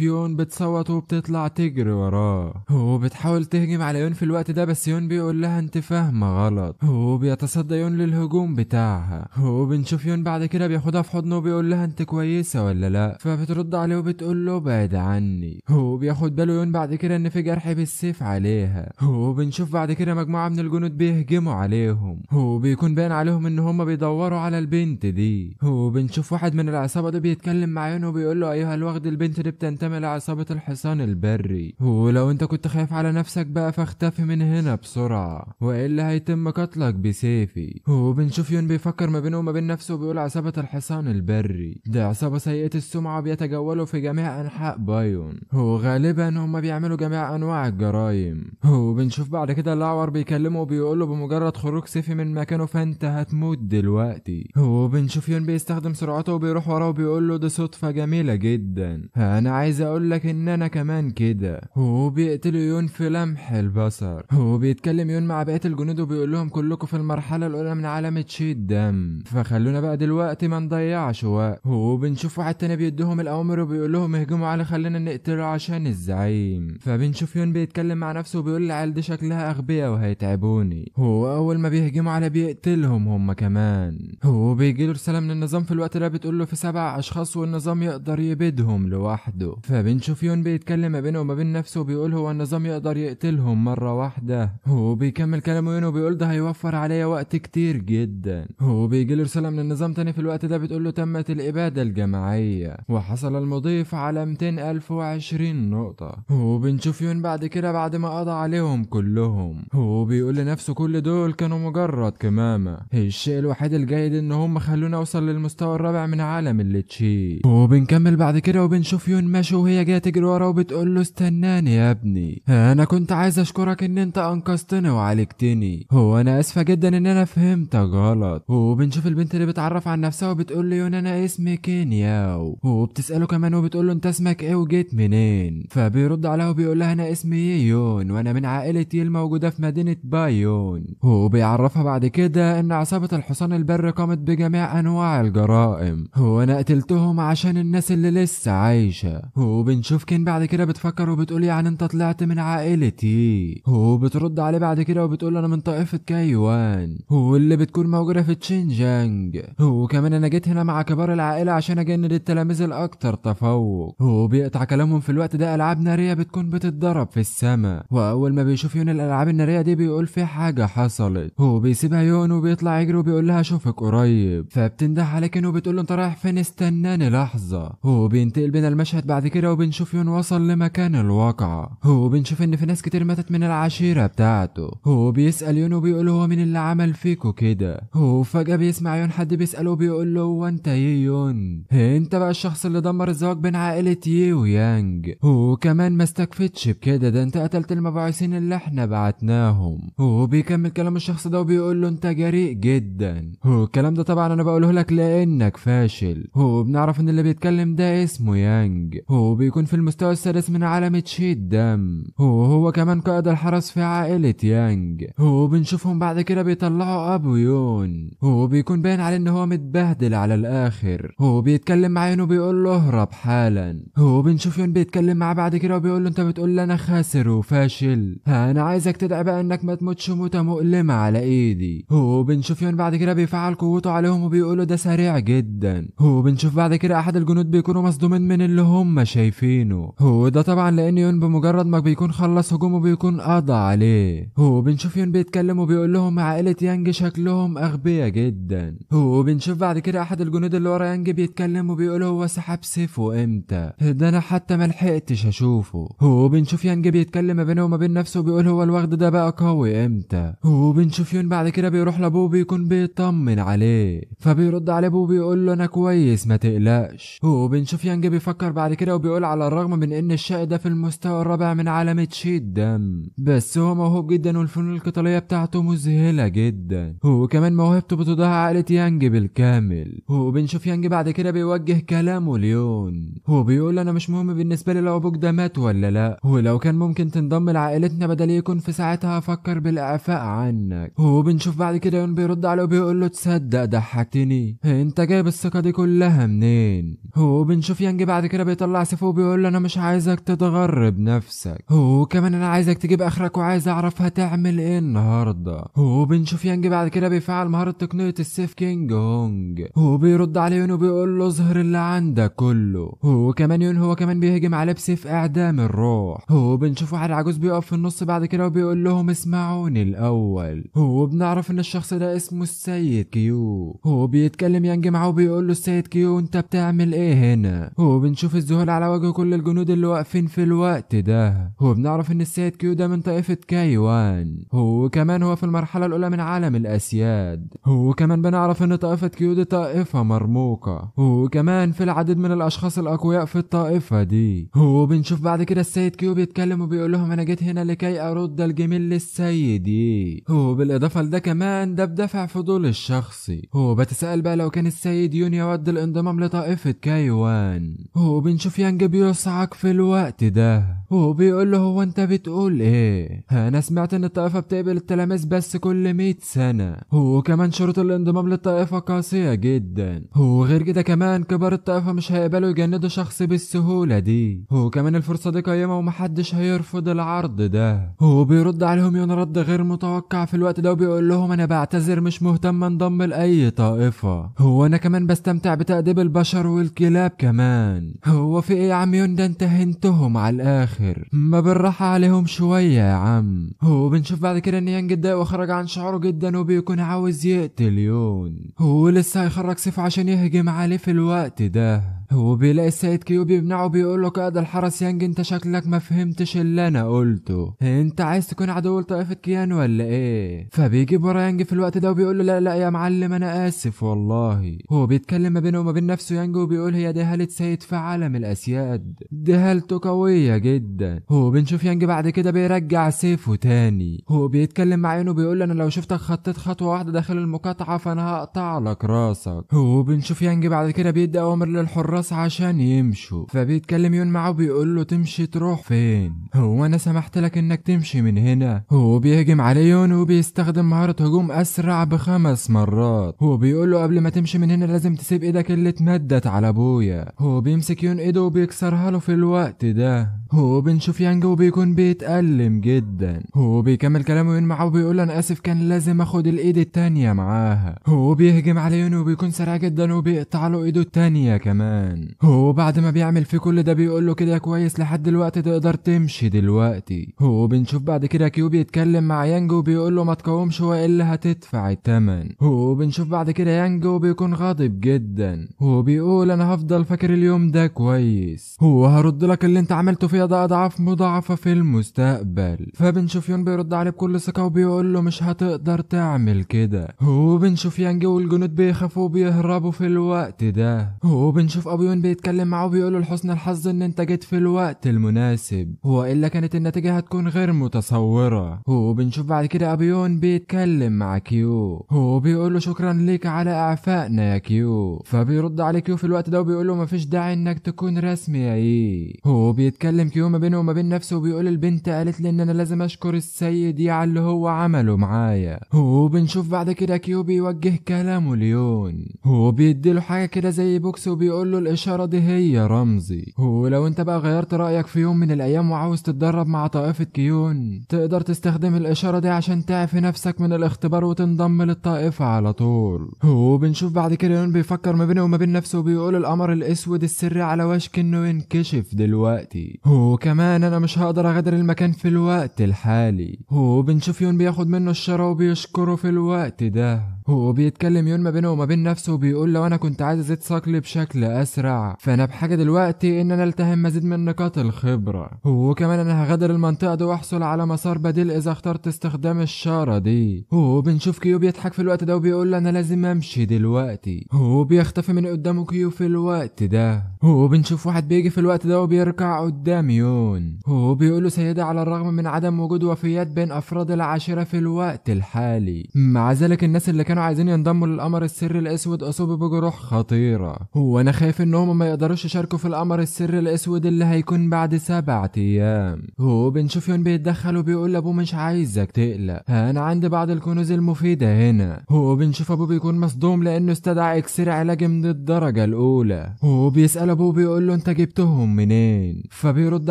يون بتصوت وبتطلع تجري وراه وبتحاول تهجم على يون في الوقت ده بس يون بيقول لها انت فاهمة غلط وبيتصدى يون للهجوم بتاعها. وبنشوف يون بعد كده بياخدها في حضنه وبيقول لها انت كويسة ولا لا؟ فبترد عليه وبتقول له بعد عني. وبياخد باله يون بعد كده ان في جرح بالسيف عليها. وبنشوف بعد كده مجموعة من الجنود بيهجموا عليهم وبيكون باين عليهم ان هم بيدوروا على البنت دي. وبنشوف واحد من العصابة دي بيتكلم مع يون وبيقول له ايها الوغد البنت دي بتنتمي لعصابة الحصان البري، ولو انت كنت خايف على نفسك بقى فاختفي من هنا بسرعة والا هيتم قتلك بسيفي. وبنشوف يون بيفكر ما بينه وما بين نفسه وبيقول عصابة الحصان البري دي عصابة سيئة السمعة وبيتجولوا في جميع انحاء بايون، وغالبا هم بيعملوا جميع انواع الجرايم. وبنشوف بعد كده الاعور بيكلمه وبيقول له بمجرد خروج سيفي من مكانه فانت هتموت دلوقتي. وبنشوف يون بيستخدم سرعته وبيروح وراه وبيقول له دي صدفة جميلة جدا، انا عايز اقول لك ان انا كمان كده. وبيقتل يون في لمح البصر. وبيتكلم يون مع بقية الجنود وبيقول لهم كلكم في المرحلة الاولى من عالم تشيد دم، فخلونا بقى دلوقتي ما نضيعش وقت. وبنشوف واحد تاني بيديهم الاوامر وبيقول لهم اهجموا على خلينا نقتله عشان الزعيم. فبنشوف يون بيتكلم مع نفسه وبيقول العيال دي شكلها اغبياء وهيتعبوني. هو اول ما بيهجموا على بيقتلهم هم كمان. هو بيجيله رسالة من النظام في الوقت ده بتقول له في 7 اشخاص والنظام يقدر يبيدهم لوحده. فبنشوف يون بيتكلم ما بينه وما بين نفسه وبيقول هو النظام يقدر يقتلهم مرة واحدة. هو بيكمل كلامه يون وبيقول ده هيوفر عليا وقت كتير جدا. هو بيجيله رسالة من النظام تاني في الوقت ده بتقول له تمت الابادة الجماعية وحصل المضيف على 200,020 نقطة. وبنشوف يون بعد كده بعد ما قضى عليهم كلهم هو بيقول لنفسه كل دول كانوا مجرد كمامة، الشيء الوحيد الجيد ان هم خلونا اوصل للمستوى الرابع من عالم اللي تشي. وبنكمل بعد كده وبنشوف يون ماشي وهي جايه تجري وراه وبتقول له استناني يا ابني، انا كنت عايز اشكرك ان انت انقذتني وعالجتني، هو انا اسفه جدا ان انا فهمتك غلط. وبنشوف البنت اللي بتعرف عن نفسها وبتقول له يون انا اسمي كينياو، وبتساله كمان وبتقول له انت اسمك ايه وجيت منين؟ فبيرد عليها وبيقول لها انا اسمي يون وانا من عائله يل موجوده في مدينه بايون. وبيعرفها بعد كده ان عصابه الحصان البر قامت بجميع انواع الجرائم وانا قتلتهم عشان الناس اللي لسه عايشه. وبنشوف كين بعد كده بتفكر وبتقول يعني انت طلعت من عائلتي. وبترد عليه بعد كده وبتقول انا من طائفه كايوان واللي بتكون موجوده في تشينجانج، وكمان انا جيت هنا مع كبار العائله عشان اجند التلاميذ الاكثر تفوق. وبيقطع كلامهم في الوقت ده العاب ناريه بتكون بتتضرب في السماء، واول ما بيشوف يون الالعاب الناريه دي بيقول في حاجه حصلت. هو بيسيبها يون وبيطلع يجري وبيقول لها اشوفك قريب. فبتنده عليه كين وبتقول له انت رايح فين استناني لحظه. هو بينتقل بينا المشهد بعد كده وبنشوف يون وصل لمكان الواقعه. هو بنشوف ان في ناس كتير ماتت من العشيره بتاعته. هو بيسال يون وبيقول هو مين اللي عمل فيكو كده. هو فجاه بيسمع يون حد بيساله وبيقول له هو انت يون انت بقى الشخص اللي دمر الزواج بين عائله يي ويانج. هو كمان ما استكفتش بكده، ده انت قتلت المبعوثين اللي احنا بعتناهم. هو بيكمل كلام الشخص ده وبيقول له انت جريء جدا. هو الكلام ده طبعا انا بقوله لك لانك فاشل. هو بنعرف ان اللي بيتكلم ده اسمه يانج، هو بيكون في المستوى السادس من عالم تشيد دم. هو كمان قائد الحرس في عائلة يانج. هو بنشوفهم بعد كده بيطلعوا ابو يون. هو بيكون باين عليه ان هو متبهدل على الاخر. هو بيتكلم مع يون وبيقول له اهرب حالا. هو بنشوف يون بيتكلم معاه بعد كده وبيقول له انت بتقول لي انا خاسر وفاشل، انا عايزك تدعي بقى انك ما تموتش موتة مؤلمة على ايدي. هو بنشوف يون بعد كده بيفعل قوته عليهم وبيقولوا ده سريع جدا. هو بنشوف بعد كده احد الجنود بيكونوا مصدومين من اللي هم شايفينه. هو ده طبعا لان يون بمجرد ما بيكون خلص هجومه بيكون قضى عليه. هو بنشوف يون بيتكلم وبيقول لهم عائلة يانج شكلهم اغبياء جدا. هو بنشوف بعد كده احد الجنود اللي ورا يانج بيتكلم وبيقول هو سحب سيفه امتى، ده انا حتى ما لحقتش اشوفه. هو بنشوف يانج بيتكلم ما بينه وما بين نفسه وبيقول هو الوغد ده بقى قوي امتى. هو بنشوف يون بعد كده بيروح لابوه بيكون بيطمن عليه، فبيرد عليه ابوه بيقول له انا كويس ما تقلقش. هو بنشوف يانج بيفكر بعد كده وبيقول على الرغم من ان الشقي ده في المستوى الرابع من عالم تشيد دم بس هو موهوب جدا والفنون القتاليه بتاعته مذهله جدا. هو كمان موهبته بتضاهي عائله يانج بالكامل. هو بنشوف يانج بعد كده بيوجه كلامه ليون. هو بيقول انا مش مهم بالنسبه لي لو ابوك ده مات ولا لا، ولو كان ممكن تنضم لعائلتنا بدل يكون في ساعتها افكر بالاعفاء عنك. هو بنشوف بعد كده يون بيرد عليه وبيقول له تصدق ضحكتني، انت جايب الثقه دي كلها منين؟ هو بنشوف يانج بعد كده بيطلع سيفه وبيقول له انا مش عايزك تتغرب نفسك، هو كمان انا عايزك تجيب اخرك وعايز اعرف هتعمل ايه النهارده. هو بنشوف يانج بعد كده بيفعل مهاره تقنيه السيف كينج هونج. هو بيرد عليه يون وبيقول له اظهر اللي عندك كله. هو كمان يون هو كمان بيهجم عليه بسيف اعدام الروح. هو بنشوف واحد عجوز بيقف في النص بعد كده وبيقول لهم اسمعوني الاول. هو بنعرف ان الشخص ده اسمه السيد كيو. هو بيتكلم يانج معاه وبيقول له السيد كيو وانت بتعمل ايه هنا؟ وبنشوف الذهول على وجه كل الجنود اللي واقفين في الوقت ده، وبنعرف ان السيد كيو ده من طائفة كايوان، وكمان هو في المرحلة الاولى من عالم الاسياد، وكمان بنعرف ان طائفة كيو دي طائفة مرموقة، وكمان في العديد من الاشخاص الاقوياء في الطائفة دي. وبنشوف بعد كده السيد كيو بيتكلم وبيقول لهم انا جيت هنا لكي ارد الجميل للسيد يي. وبالاضافة لده كمان ده بدافع فضول الشخصي، وبتسأل بقى لو كان السيد يون يود الانضمام لطائفة كايوان. وبنشوف يانج بيصعق في الوقت ده وبيقول له هو انت بتقول ايه؟ انا سمعت ان الطائفة بتقبل التلاميذ بس كل 100 سنة، وكمان شروط الانضمام للطائفة قاسية جدا، وغير كده كمان كبار الطائفة مش هيقبلوا يجندوا شخص بالسهولة دي، وكمان الفرصة دي قيمة ومحدش هيرفض العرض ده. وبيرد عليهم يون رد غير متوقع في الوقت ده وبيقول لهم انا بعتذر مش مهتم انضم لاي طائفة، هو انا كمان بستمتع بتأديب البشر والكلاب كمان. هو في ايه يا عم يون ده انت هنتهم على الاخر، ما بالراحة عليهم شوية يا عم. هو بنشوف بعد كده ان يانج اتضايق وخرج عن شعوره جدا وبيكون عاوز يقتل يون، هو لسه هيخرج سيفه عشان يهجم عليه في الوقت ده. هو بيلاقي السيد كيو بيمنعه بيقول له قائد الحرس يانج انت شكلك ما فهمتش اللي انا قلته، انت عايز تكون عدو لطائفة كيان ولا ايه؟ فبيجيب ورا يانج في الوقت ده وبيقول له لا لا يا معلم انا اسف والله. هو بيتكلم ما بينه وما بين نفسه يانج وبيقول هي دي هالة سيد في عالم الاسياد، دي هالته قوية جدا. هو بنشوف يانج بعد كده بيرجع سيفه تاني، هو بيتكلم مع عينه بيقول انا لو شفتك خطيت خطوة واحدة داخل المقاطعة فانا هقطع لك راسك. هو بنشوف يانج بعد كده بيدي اوامر للحراس عشان يمشوا، فبيتكلم يون معه بيقول له تمشي تروح فين؟ هو انا سمحت لك انك تمشي من هنا؟ هو بيهجم عليه يون وبيستخدم مهارة هجوم اسرع ب5 مرات. هو بيقول له قبل ما تمشي من هنا لازم تسيب ايدك اللي اتمدت على ابويا. هو بيمسك يون ايده وبيكسرها له في الوقت ده. هو بنشوف يانج وبيكون بيتألم جدا. هو بيكمل كلامه يون معه وبيقول انا اسف كان لازم اخد الايد التانية معاها. هو بيهجم عليه يون وبيكون سريع جدا وبيقطع له ايده التانية كمان. هو بعد ما بيعمل في كل ده بيقول له كده كويس لحد دلوقتي تقدر تمشي دلوقتي. هو بنشوف بعد كده كيو بيتكلم مع يانج وبيقول له ما تقاومش والا هتدفع الثمن. هو بنشوف بعد كده يانج وبيكون غاضب جدا. هو بيقول انا هفضل فاكر اليوم ده كويس، هو هرد لك اللي انت عملته فيها ده اضعاف مضاعفة في المستقبل. فبنشوف يون بيرد عليه بكل ثقة وبيقول له مش هتقدر تعمل كده. هو بنشوف يانج والجنود بيخافوا وبيهربوا في الوقت ده. هو بنشوف ابو يون بيتكلم معه وبيقوله لحسن الحظ ان انت جيت في الوقت المناسب، والا كانت النتيجة هتكون غير متصورة. هو بنشوف بعد كده ابو يون بيتكلم مع كيو، هو بيقوله شكرا ليك على اعفائنا يا كيو. فبيرد عليه كيو في الوقت ده وبيقوله مفيش داعي انك تكون رسمي يا ايه. هو بيتكلم كيو ما بينه وما بين نفسه وبيقول البنت قالت لي ان انا لازم اشكر السيد على اللي هو عمله معايا. هو بنشوف بعد كده كيو بيوجه كلامه ليون، هو بيديله حاجة كده زي بوكس وبيقوله الاشارة دي هي رمزي. هو لو انت بقى غيرت رأيك في يوم من الايام وعاوز تتدرب مع طائفة كيون تقدر تستخدم الاشارة دي عشان تعفي نفسك من الاختبار وتنضم للطائفة على طول. هو بنشوف بعد كده يون بيفكر ما بينه وما بين نفسه وبيقول القمر الاسود السري على وشك انه ينكشف دلوقتي، هو كمان انا مش هقدر اغادر المكان في الوقت الحالي. هو بنشوف يون بياخد منه الشارة وبيشكره في الوقت ده. هو بيتكلم يون ما بينه وما بين نفسه وبيقول لو انا كنت عايز ازيد صقلي بشكل اسرع فانا بحاجه دلوقتي ان انا التهم مزيد من نقاط الخبره، وكمان انا هغادر المنطقه دي واحصل على مسار بديل اذا اخترت استخدام الشاره دي. هو بنشوف كيو بيضحك في الوقت ده وبيقول انا لازم امشي دلوقتي. هو بيختفي من قدامه كيو في الوقت ده. هو بنشوف واحد بيجي في الوقت ده وبيركع قدام يون. هو بيقول له سيدة على الرغم من عدم وجود وفيات بين افراد العاشره في الوقت الحالي، مع ذلك الناس اللي كانوا عايزين ينضموا للقمر السري الاسود اصيبوا بجروح خطيره، هو انا خايف انهم ما يقدروش يشاركوا في القمر السري الاسود اللي هيكون بعد 7 ايام. هو بنشوف يون بيتدخل وبيقول لابوه مش عايزك تقلق، انا عندي بعض الكنوز المفيده هنا. هو بنشوف ابوه بيكون مصدوم لانه استدعى اكسير علاج من الدرجه الاولى. هو بيساله بيسأل ابوه بيقول له انت جبتهم منين؟ فبيرد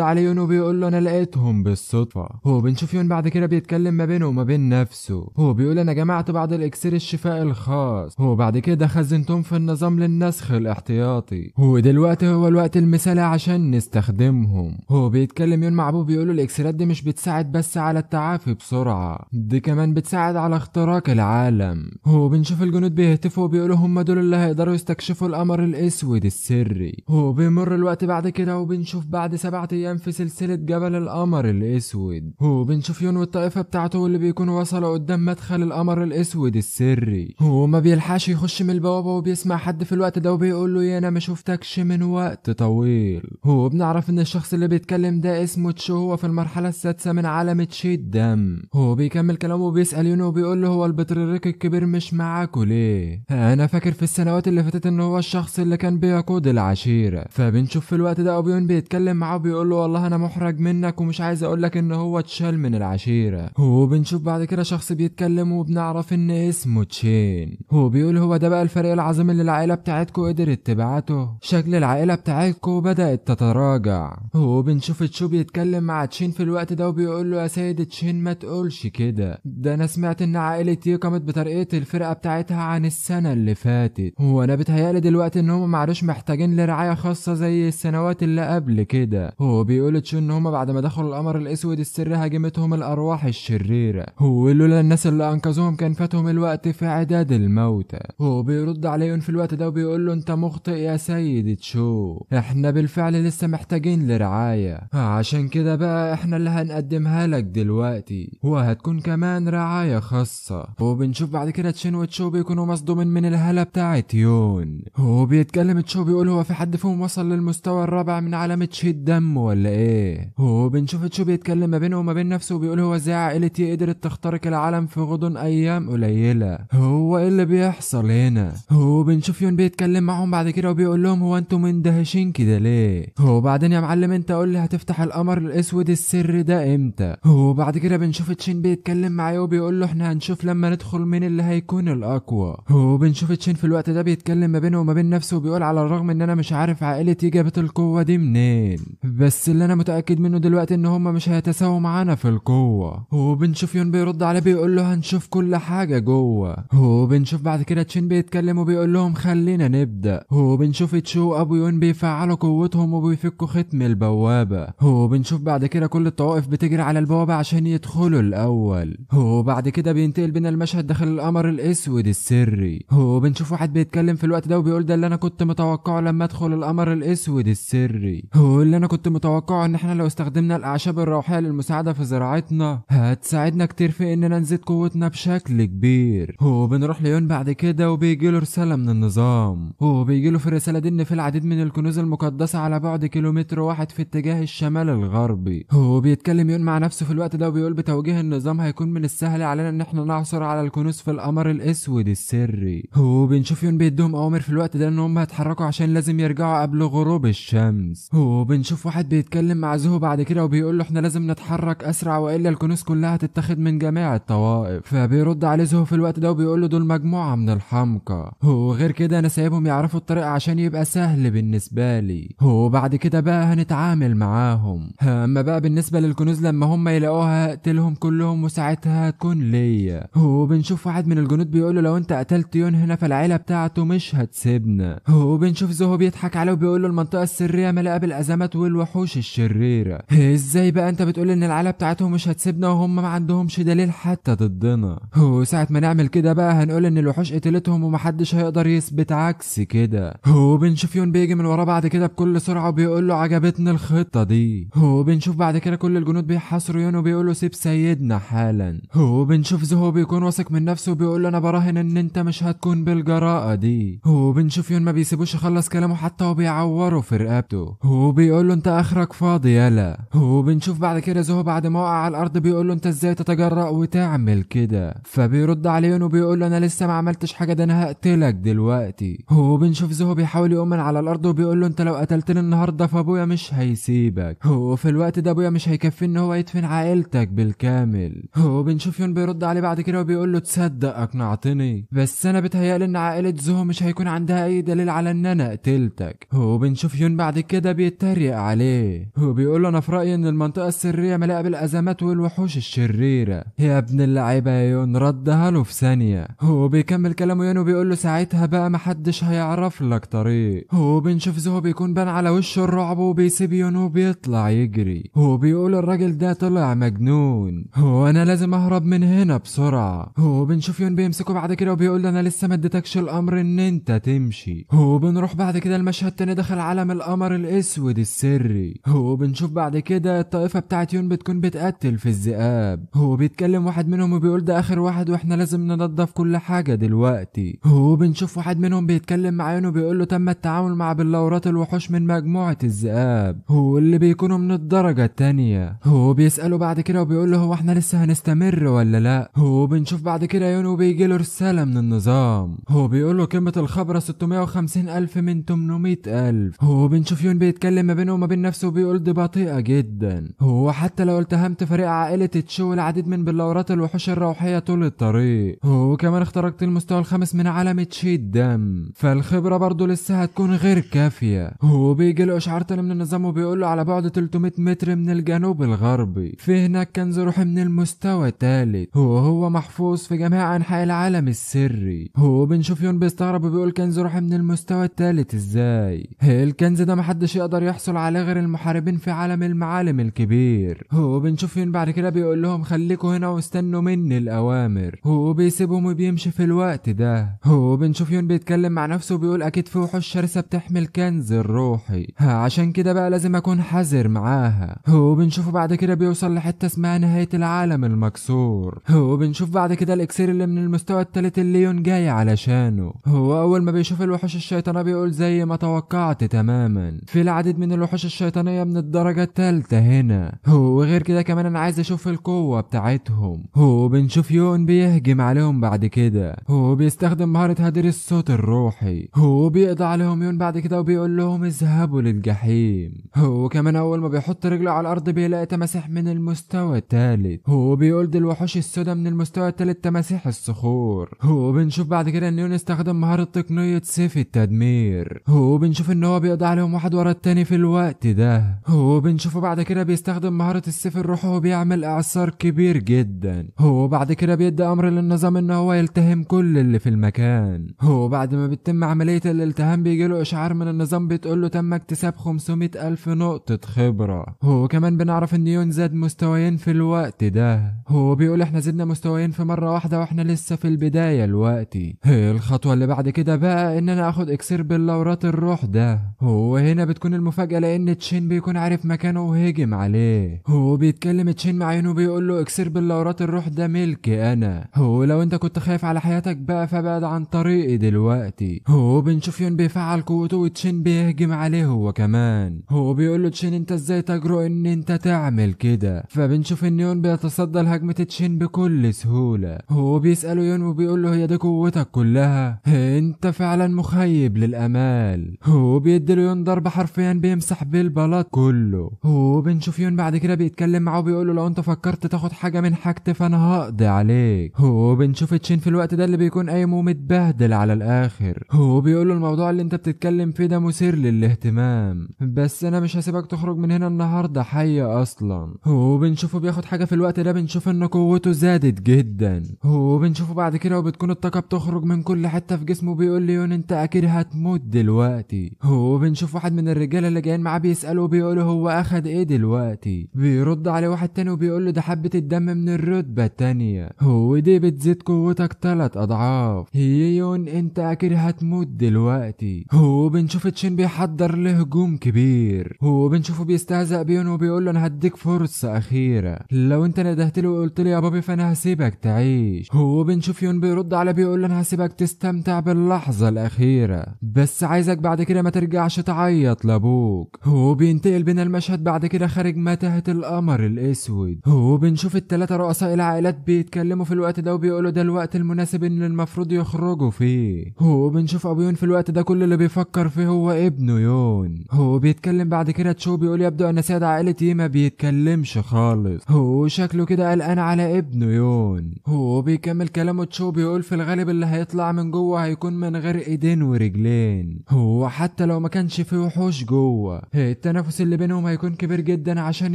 عليه يون وبيقول له انا لقيتهم بالصدفة. هو بنشوف يون بعد كده بيتكلم ما بينه وما بين نفسه، هو بيقول انا جمعت بعض الاكسير الشفاء الخاص، هو بعد كده خزنتهم في النظام للنسخ الاحتياطي، هو دلوقتي هو الوقت المثالي عشان نستخدمهم. هو بيتكلم يون مع ابوه بيقول له الاكسيرات دي مش بتساعد بس على التعافي بسرعة، دي كمان بتساعد على اختراق العالم. هو بنشوف الجنود بيهتفوا وبيقولوا هم دول اللي هيقدروا يستكشفوا القمر الاسود السري. هو بيمر الوقت بعد كده وبنشوف بعد 7 ايام في سلسلة جبل القمر الاسود، هو بنشوف يون والطائفة بتاعته اللي بيكونوا وصلوا قدام مدخل القمر الاسود السري. هو ما بيلحقش يخش من البوابة وبيسمع حد في الوقت ده وبيقول له يا انا ما شفتكش من وقت طويل. هو بنعرف ان الشخص اللي بيتكلم ده اسمه تشو، هو في المرحلة السادسة من عالم تشي الدم. هو بيكمل كلامه وبيسأل يون وبيقول له هو البطريرك الكبير مش معاكوا ليه؟ انا فاكر في السنوات اللي فاتت ان هو الشخص اللي كان بيقود العشيرة. فبنشوف في الوقت ده ابو يون بيتكلم معاه وبيقول له والله انا محرج منك ومش عايز اقول لك ان هو اتشال من العشيرة. هو بنشوف بعد كده شخص بيتكلم وبنعرف ان اسمه تشين. هو بيقول هو ده بقى الفريق العظيم اللي العائلة بتاعتكو قدرت تبعته، شكل العائلة بتاعتكو بدأت تتراجع. هو بنشوف تشو بيتكلم مع تشين في الوقت ده وبيقول له يا سيد تشين ما تقولش كده، ده انا سمعت ان عائلة تي قامت بترقية الفرقة بتاعتها عن السنة اللي فاتت، هو انا بتهيالي دلوقتي ان هم معرفش محتاجين لرعاية خاصة زي السنوات اللي قبل كده. هو بيقول تشو ان هم بعد ما دخلوا القمر الاسود السري هاجمتهم الارواح الشريرة، هو لولا الناس اللي انقذوهم كان فاتهم الوقت في اعداد الموتى. هو بيرد عليه في الوقت ده وبيقول له انت مخطئ يا سيد تشو، احنا بالفعل لسه محتاجين لرعاية، عشان كده بقى احنا اللي هنقدمها لك دلوقتي وهتكون كمان رعاية خاصة. وبنشوف بعد كده تشين وتشو بيكونوا مصدومين من الهالة بتاعت يون. هو بيتكلم تشو بيقول هو في حد فيهم وصل للمستوى الرابع من علامة تشي الدم ولا ايه؟ هو بنشوف تشو بيتكلم ما بينه وما بين نفسه وبيقول هو ازاي عائلتي قدرت تخترق العالم في غضون ايام قليلة، هو ايه اللي بيحصل هنا؟ هو بنشوف يون بيتكلم معهم بعد كده وبيقول لهم هو انتوا مندهشين كده ليه؟ هو بعدين يا معلم انت قول لي هتفتح القمر الاسود السري ده امتى؟ هو بعد كده بنشوف تشين بيتكلم معاه وبيقول له احنا هنشوف لما ندخل مين اللي هيكون الاقوى. هو بنشوف تشين في الوقت ده بيتكلم ما بينه وما بين نفسه وبيقول على الرغم ان انا مش عارف عائلتي جابت القوة دي منين، بس اللي انا متأكد منه دلوقتي ان هما مش هيتساووا معانا في القوة. هو بنشوف يون بيرد عليه بيقول له هنشوف كل حاجة جوه. هو بنشوف بعد كده تشين بيتكلم وبيقول لهم خلينا نبدأ. هو بنشوف تشو وابو يون بيفعلوا قوتهم وبيفكوا ختم البوابة. هو بنشوف بعد كده كل الطوائف بتجري على البوابة عشان يدخلوا الاول. هو بعد كده بينتقل بينا المشهد داخل القمر الاسود السري. هو بنشوف واحد بيتكلم في الوقت ده وبيقول ده اللي انا كنت متوقعه لما ادخل القمر الاسود السري، هو اللي انا كنت متوقعه ان احنا لو استخدمنا الاعشاب الروحية للمساعدة في زراعتنا هتساعدنا كتير في اننا نزيد قوتنا بشكل كبير. هو بنروح ليون بعد كده وبيجيله رسالة من النظام. هو بيجيله في الرسالة دي ان في العديد من الكنوز المقدسة على بعد كيلومتر واحد في اتجاه الشمال الغربي. هو بيتكلم يون مع نفسه في الوقت ده وبيقول بتوجيه النظام هيكون من السهل علينا ان احنا نعثر على الكنوز في القمر الاسود السري. هو بنشوف يون بيديهم اوامر في الوقت ده ان هم هيتحركوا عشان لازم يرجعوا قبل غروب الشمس. هو بنشوف واحد بيتكلم مع زهو بعد كده وبيقول له احنا لازم نتحرك اسرع والا الكنوز كلها هتتاخد من جميع الطوائف. فبيرد عليه زهو في الوقت ده وبيقول له دول مجموعة من الحمقى، هو غير كده انا سايبهم يعرفوا الطريق عشان يبقى سهل بالنسبة لي، هو بعد كده بقى هنتعامل معاهم. اما بقى بالنسبة للكنوز لما هم يلاقوها هقتلهم كلهم وساعتها هتكون ليا. هو بنشوف واحد من الجنود بيقول له لو انت قتلت يون هنا فالعيلة بتاعته مش هتسيبنا. هو بنشوف زهو بيضحك عليه وبيقول له المنطقة السرية مليئة بالازمات والوحوش الشريرة، ازاي بقى انت بتقول ان العيلة بتاعتهم مش هتسيبنا وهم ما عندهمش دليل حتى ضدنا؟ هو ساعة ما نعمل كده بقى هنقول ان الوحوش قتلتهم ومحدش هيقدر يثبت عكس كده. هو بنشوف يون بيجي من وراه بعد كده بكل سرعة وبيقول له عجبتني الخطة دي. هو بنشوف بعد كده كل الجنود بيحاصروا يون وبيقولوا سيب سيدنا حالا. هو بنشوف زهو بيكون واثق من نفسه وبيقول له انا براهن ان انت مش هتكون بالجراءة دي. هو بنشوف يون ما بيسيبوش يخلص كلامه حتى وبيعوره في رقبته. هو بيقول له انت اخرك فاضي يلا. هو بنشوف بعد كده زهو بعد ما وقع على الارض بيقول له انت ازاي تتجرأ وتعمل كده؟ فبيرد عليه يون وبيقول له انا لسه ما عملتش حاجة ده انا هقتلك دلوقتي. هو بنشوف زهو بيحاول يقوم من على الارض وبيقول له انت لو قتلتني النهارده فابويا مش هيسيبك. هو في الوقت ده ابويا مش هيكفي ان هو يدفن عائلتك بالكامل. هو بنشوف يون بيرد عليه بعد كده وبيقول له تصدق اقنعتني، بس انا بتهيألي ان عائلة زهو مش هيكون عندها اي دليل على ان انا قتلتك. حياتك. وبنشوف يون بعد كده بيتريق عليه وبيقول له انا في رايي ان المنطقه السريه مليئه بالازمات والوحوش الشريره. يا ابن اللعيبه يا يون، ردها له في ثانيه. هو بيكمل كلامه يون وبيقول له ساعتها بقى محدش هيعرف لك طريق. وبنشوف زهو بيكون بان على وشه الرعب وبيسيب يون وبيطلع يجري. وبيقول الراجل ده طلع مجنون، هو انا لازم اهرب من هنا بسرعه. وبنشوف يون بيمسكه بعد كده وبيقول له انا لسه ما اديتكش الامر ان انت تمشي. وبنروح بعد كده المشهد تاني داخل عالم القمر الاسود السري. وبنشوف بعد كده الطائفه بتاعت يون بتكون بتقتل في الذئاب. هو بيتكلم واحد منهم وبيقول ده اخر واحد واحنا لازم ننضف كل حاجه دلوقتي. وبنشوف واحد منهم بيتكلم مع يون وبيقول له تم التعامل مع بلورات الوحوش من مجموعه الذئاب هو اللي بيكونوا من الدرجه التانيه. هو بيساله بعد كده وبيقول له هو احنا لسه هنستمر ولا لا. هو بنشوف بعد كده يون وبيجي له رساله من النظام. هو بيقول له قيمه الخبره 650,000 من 800,000. هو بنشوف يون بيتكلم ما بينه وما بين نفسه وبيقول دي بطيئه جدا. هو حتى لو التهمت فريق عائله تشو العديد من بلورات الوحوش الروحيه طول الطريق. هو كمان اخترقت المستوى الخامس من عالم تشي الدم، فالخبره برضه لسه هتكون غير كافيه. هو بيجي له اشعار تاني من النظام وبيقول له على بعد 300 متر من الجنوب الغربي في هناك كنز روحي من المستوى الثالث وهو محفوظ في جميع انحاء العالم السري. هو بنشوف يون بيستغرب وبيقول كنز روحي من المستوى الثالث ازاي؟ الكنز ده محدش يقدر يحصل عليه غير المحاربين في عالم المعالم الكبير. هو بنشوف يون بعد كده بيقول لهم خليكوا هنا واستنوا مني الاوامر. هو بيسيبهم وبيمشي في الوقت ده. هو بنشوف يون بيتكلم مع نفسه وبيقول اكيد في وحوش شرسه بتحمل كنز الروحي، عشان كده بقى لازم اكون حذر معاها. هو بنشوفه بعد كده بيوصل لحته اسمها نهايه العالم المكسور. هو بنشوف بعد كده الاكسير اللي من المستوى الثالث اللي يون جاي علشانه. هو اول ما بيشوف الوحوش الشيطانيه بيقول زي ما توقعت تماما، في العديد من الوحوش الشيطانيه من الدرجه الثالثه هنا. هو غير كده كمان انا عايز اشوف القوه بتاعتهم. هو بنشوف يون بيهجم عليهم بعد كده. هو بيستخدم مهاره هدير الصوت الروحي. هو بيقضي عليهم يون بعد كده وبيقول لهم اذهبوا للجحيم. هو كمان اول ما بيحط رجله على الارض بيلاقي تماسيح من المستوى الثالث. هو بيقول دي الوحوش السوداء من المستوى الثالث تماسيح الصخور. هو بنشوف بعد كده ان يون استخدم مهاره تقنيه سيف التدمير. هو بنشوف ان هو بيقضي عليهم واحد ورا التاني في الوقت ده. هو بنشوفه بعد كده بيستخدم مهاره السيف الروحي وبيعمل اعصار كبير جدا. هو بعد كده بيدي امر للنظام ان هو يلتهم كل اللي في المكان. هو بعد ما بتتم عمليه الالتهام بيجيله اشعار من النظام بتقول له تم اكتساب 500,000 نقطه خبره. هو كمان بنعرف ان يون زاد مستويين في الوقت ده. هو بيقول احنا زدنا مستويين في مره واحده واحنا لسه في البدايه دلوقتي. الخطوه اللي بعد كده بقى ان انا اخد اكسير بلورات الروح ده. هو هنا بتكون المفاجاه لان تشين بيكون عارف مكانه وهجم عليه. هو بيتكلم تشين مع يون وبيقول له اكسير بلورات الروح ده ملكي انا. هو لو انت كنت خايف على حياتك بقى فبعد عن طريقي دلوقتي. هو بنشوف يون بيفعل قوته وتشين بيهجم عليه هو كمان. هو بيقول له تشين انت ازاي تجرؤ ان انت تعمل كده؟ فبنشوف ان يون بيتصدى لهجمه تشين بكل سهوله. هو بيساله يون وبيقول له هي دي قوتك كلها؟ انت فعلا مخيب للامال. هو بيدي له يون ضربه حرفيا بيمسح بالبلاط كله. هو بنشوف يون بعد كده بيتكلم معاه وبيقول له لو انت فكرت تاخد حاجه من حاجتي فانا هقضي عليك. هو بنشوف تشين في الوقت ده اللي بيكون قايم ومتبهدل على الاخر. هو بيقول له الموضوع اللي انت بتتكلم فيه ده مثير للاهتمام، بس انا مش هسيبك تخرج من هنا النهارده حي اصلا. هو بنشوفه بياخد حاجه في الوقت ده بنشوف ان قوته زادت جدا. هو بنشوفه بعد كده وبتكون الطاقه بتخرج من كل حته في جسمه. بيقول لي يون انت اكيد هتموت دلوقتي. هو بنشوف واحد من الرجاله اللي جايين معاه بيساله وبيقول هو اخد ايه دلوقتي. بيرد عليه واحد تاني وبيقول له ده حبه الدم من الرتبه التانيه. هو دي بتزيد قوتك 3 اضعاف. هي يون انت اكيد هتموت دلوقتي. هو بنشوف تشين بيحضر لهجوم كبير. هو بنشوفه بيستهزأ بيون وبيقول له انا هديك فرصه اخيره، لو انت ندهت لي وقلت لي يا بابي فانا هسيبك تعيش. هو بنشوف يون بيرد على بيقول له انا هسيبك تستمتع باللحظه الاخيره، بس عايزك بعد كده ما ترجعش تعيط لابوك. هو بينتقل بين المشهد بعد كده خارج متاهه القمر الاسود. هو بنشوف الثلاثه رؤساء العائلات بيتكلموا في الوقت ده وبيقولوا ده الوقت المناسب ان المفروض يخرجوا فيه. هو بنشوف ابو يون في الوقت ده كل اللي بيفكر فيه هو ابنه يون. هو بيتكلم بعد كده تشو بيقول يبدو ان سيد عائلتي ما بيتكلمش خالص. هو شكله كده قلقان على ابنه يون. هو بيكمل كلامه تشو بيقول في الغالب اللي هيطلع من جوه هيكون من غير ايدين ورجلين. هو هو حتى لو ما كانش فيه وحوش جوه التنافس اللي بينهم هيكون كبير جدا عشان